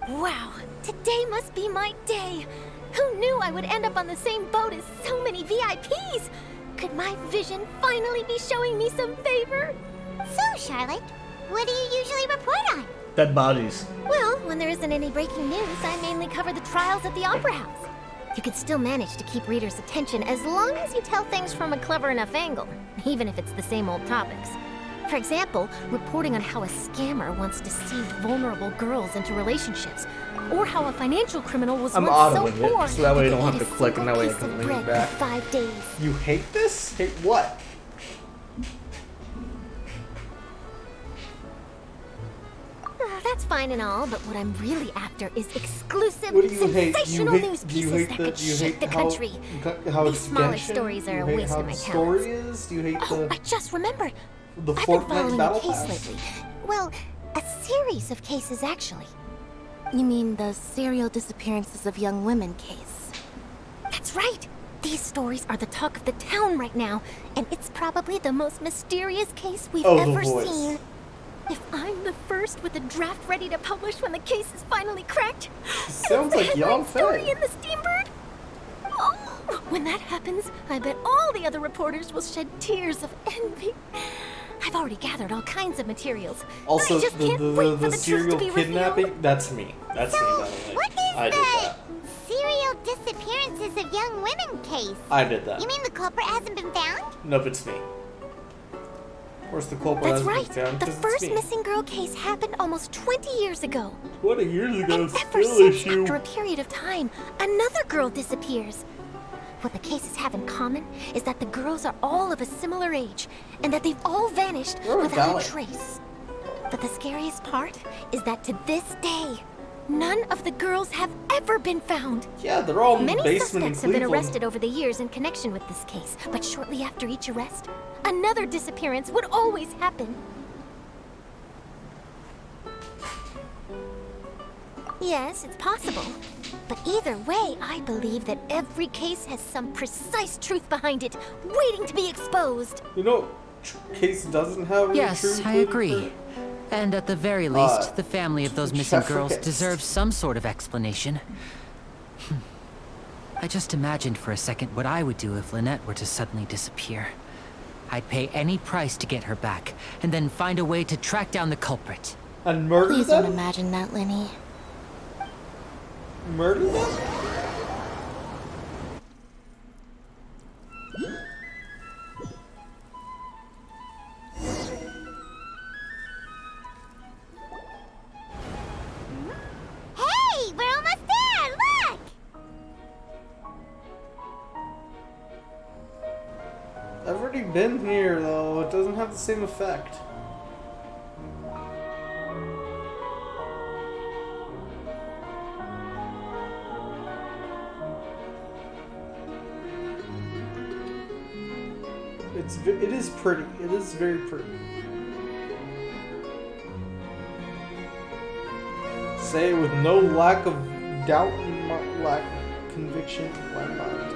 Wow, today must be my day. Who knew I would end up on the same boat as so many VIPs? Could my vision finally be showing me some favor? So, Charlotte, what do you usually report on? Dead bodies. Well, when there isn't any breaking news, I mainly cover the trials at the Opera House. You can still manage to keep readers' attention as long as you tell things from a clever enough angle, even if it's the same old topics. For example, reporting on how a scammer once deceived vulnerable girls into relationships, or how a financial criminal was I'm once so audibling poor it, so that way you they don't have ate to a click and that way I single can piece of lean bread back. for 5 days. You hate this? Hate what? That's fine and all, but what I'm really after is exclusive, What do you hate? sensational You hate- news do you pieces hate that the- could do you shake hate the how- country. how These it's smaller Genshin? stories are You a hate waste how of my the talents. story is? Do you hate Oh, the I just remembered. the I've been Fortnite following battle a case pass? lately. Well, a series of cases actually. You mean the serial disappearances of young women case? That's right. These stories are the talk of the town right now, and it's probably the most mysterious case we've Oh, the ever voice. seen. If I'm the first with a draft ready to publish when the case is finally cracked, Sounds like headline Yanfei. story in the Steambird. Oh, when that happens, I bet all the other reporters will shed tears of envy. I've already gathered all kinds of materials. Also, I just can't wait for the truth to be revealed. That's me. That's me, by the way. What is I did the that. serial disappearances of young women case? I did that. You mean the culprit hasn't been found? Nope, it's me. Of course, the culprit That's hasn't right. been found The 'cause it's first me. missing girl case happened almost 20 years ago. 20 years ago, And ever still since, issue. after a period of time, another girl disappears. What the cases have in common is that the girls are all of a similar age, and that they've all vanished You're without valid. a trace. But the scariest part is that to this day, none of the girls have ever been found. Yeah, they're all in the Many basement in suspects have been Cleveland. arrested over the years in connection with this case, but shortly after each arrest, another disappearance would always happen. Yes, it's possible. But either way, I believe that every case has some precise truth behind it, waiting to be exposed. You know, case doesn't have any Yes, truth I in it, agree. And at the very least, the family of those missing girls Jeffrey. deserves some sort of explanation. I just imagined for a second what I would do if Lynette were to suddenly disappear. I'd pay any price to get her back, and then find a way to track down the culprit. And murder Please them? don't imagine that, Lenny. Murder them? Hey, we're almost there! Look! I've already been here, though. It doesn't have the same effect. It is pretty. It is very pretty. Say it with no lack of doubt and lack of conviction in my mind.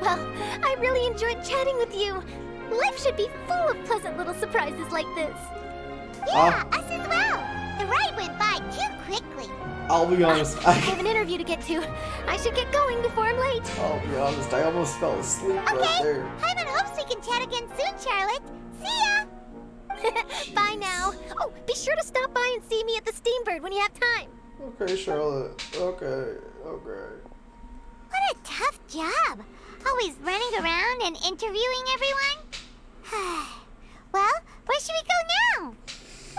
Well, I really enjoyed chatting with you. Life should be full of pleasant little surprises like this. Yeah, us as well. The ride went by too quickly. I'll be honest. I have an interview to get to. I should get going before I'm late. I'll be honest. I almost fell asleep right Okay, there. Paimon hopes we can chat again soon, Charlotte. See ya! Bye now. Oh, be sure to stop by and see me at the Steambird when you have time. Okay, Charlotte. Okay. What a tough job. Always running around and interviewing everyone. Well, where should we go now?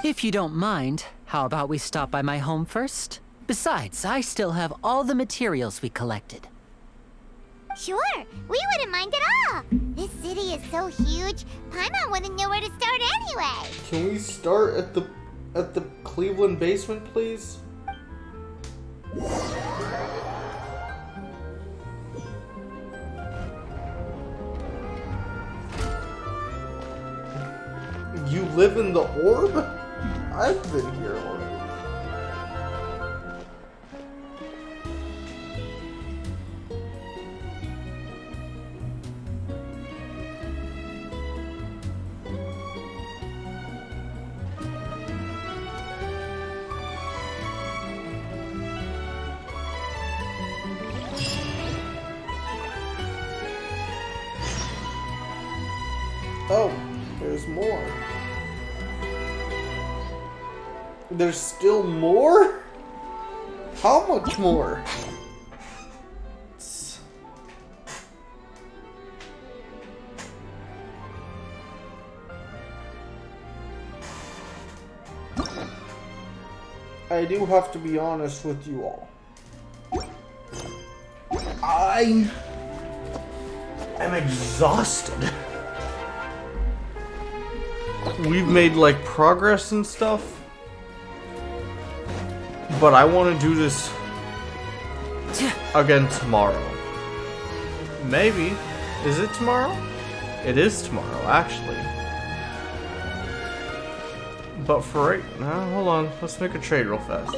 If you don't mind, how about we stop by my home first? Besides, I still have all the materials we collected. Sure, we wouldn't mind at all. This city is so huge, Paimon wouldn't know where to start anyway. Can we start at the Cleveland basement, please? You live in the orb? I've been here already. Oh, there's more. There's still more? How much more? I do have to be honest with you all. I am exhausted. We've made like progress and stuff, but I want to do this again tomorrow. Maybe. Is it tomorrow? It is tomorrow, actually. But for right now, hold on. Let's make a trade real fast.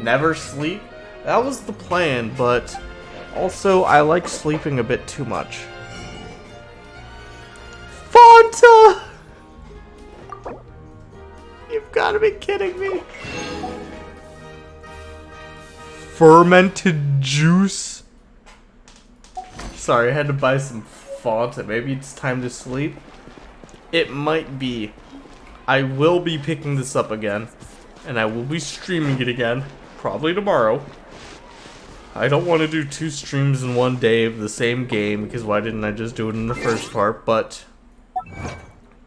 Never sleep? That was the plan, but also I like sleeping a bit too much. Fanta! You've got to be kidding me. Fermented juice? Sorry, I had to buy some Fanta. Maybe it's time to sleep. It might be. I will be picking this up again. And I will be streaming it again. Probably tomorrow. I don't want to do 2 streams in one day of the same game, because why didn't I just do it in the first part? But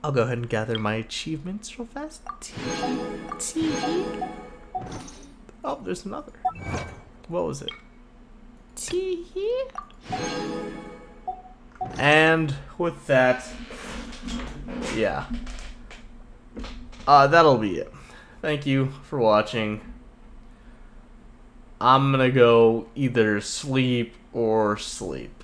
I'll go ahead and gather my achievements real fast. Oh, there's another. What was it? And with that, yeah. That'll be it. Thank you for watching. I'm gonna go either sleep or sleep.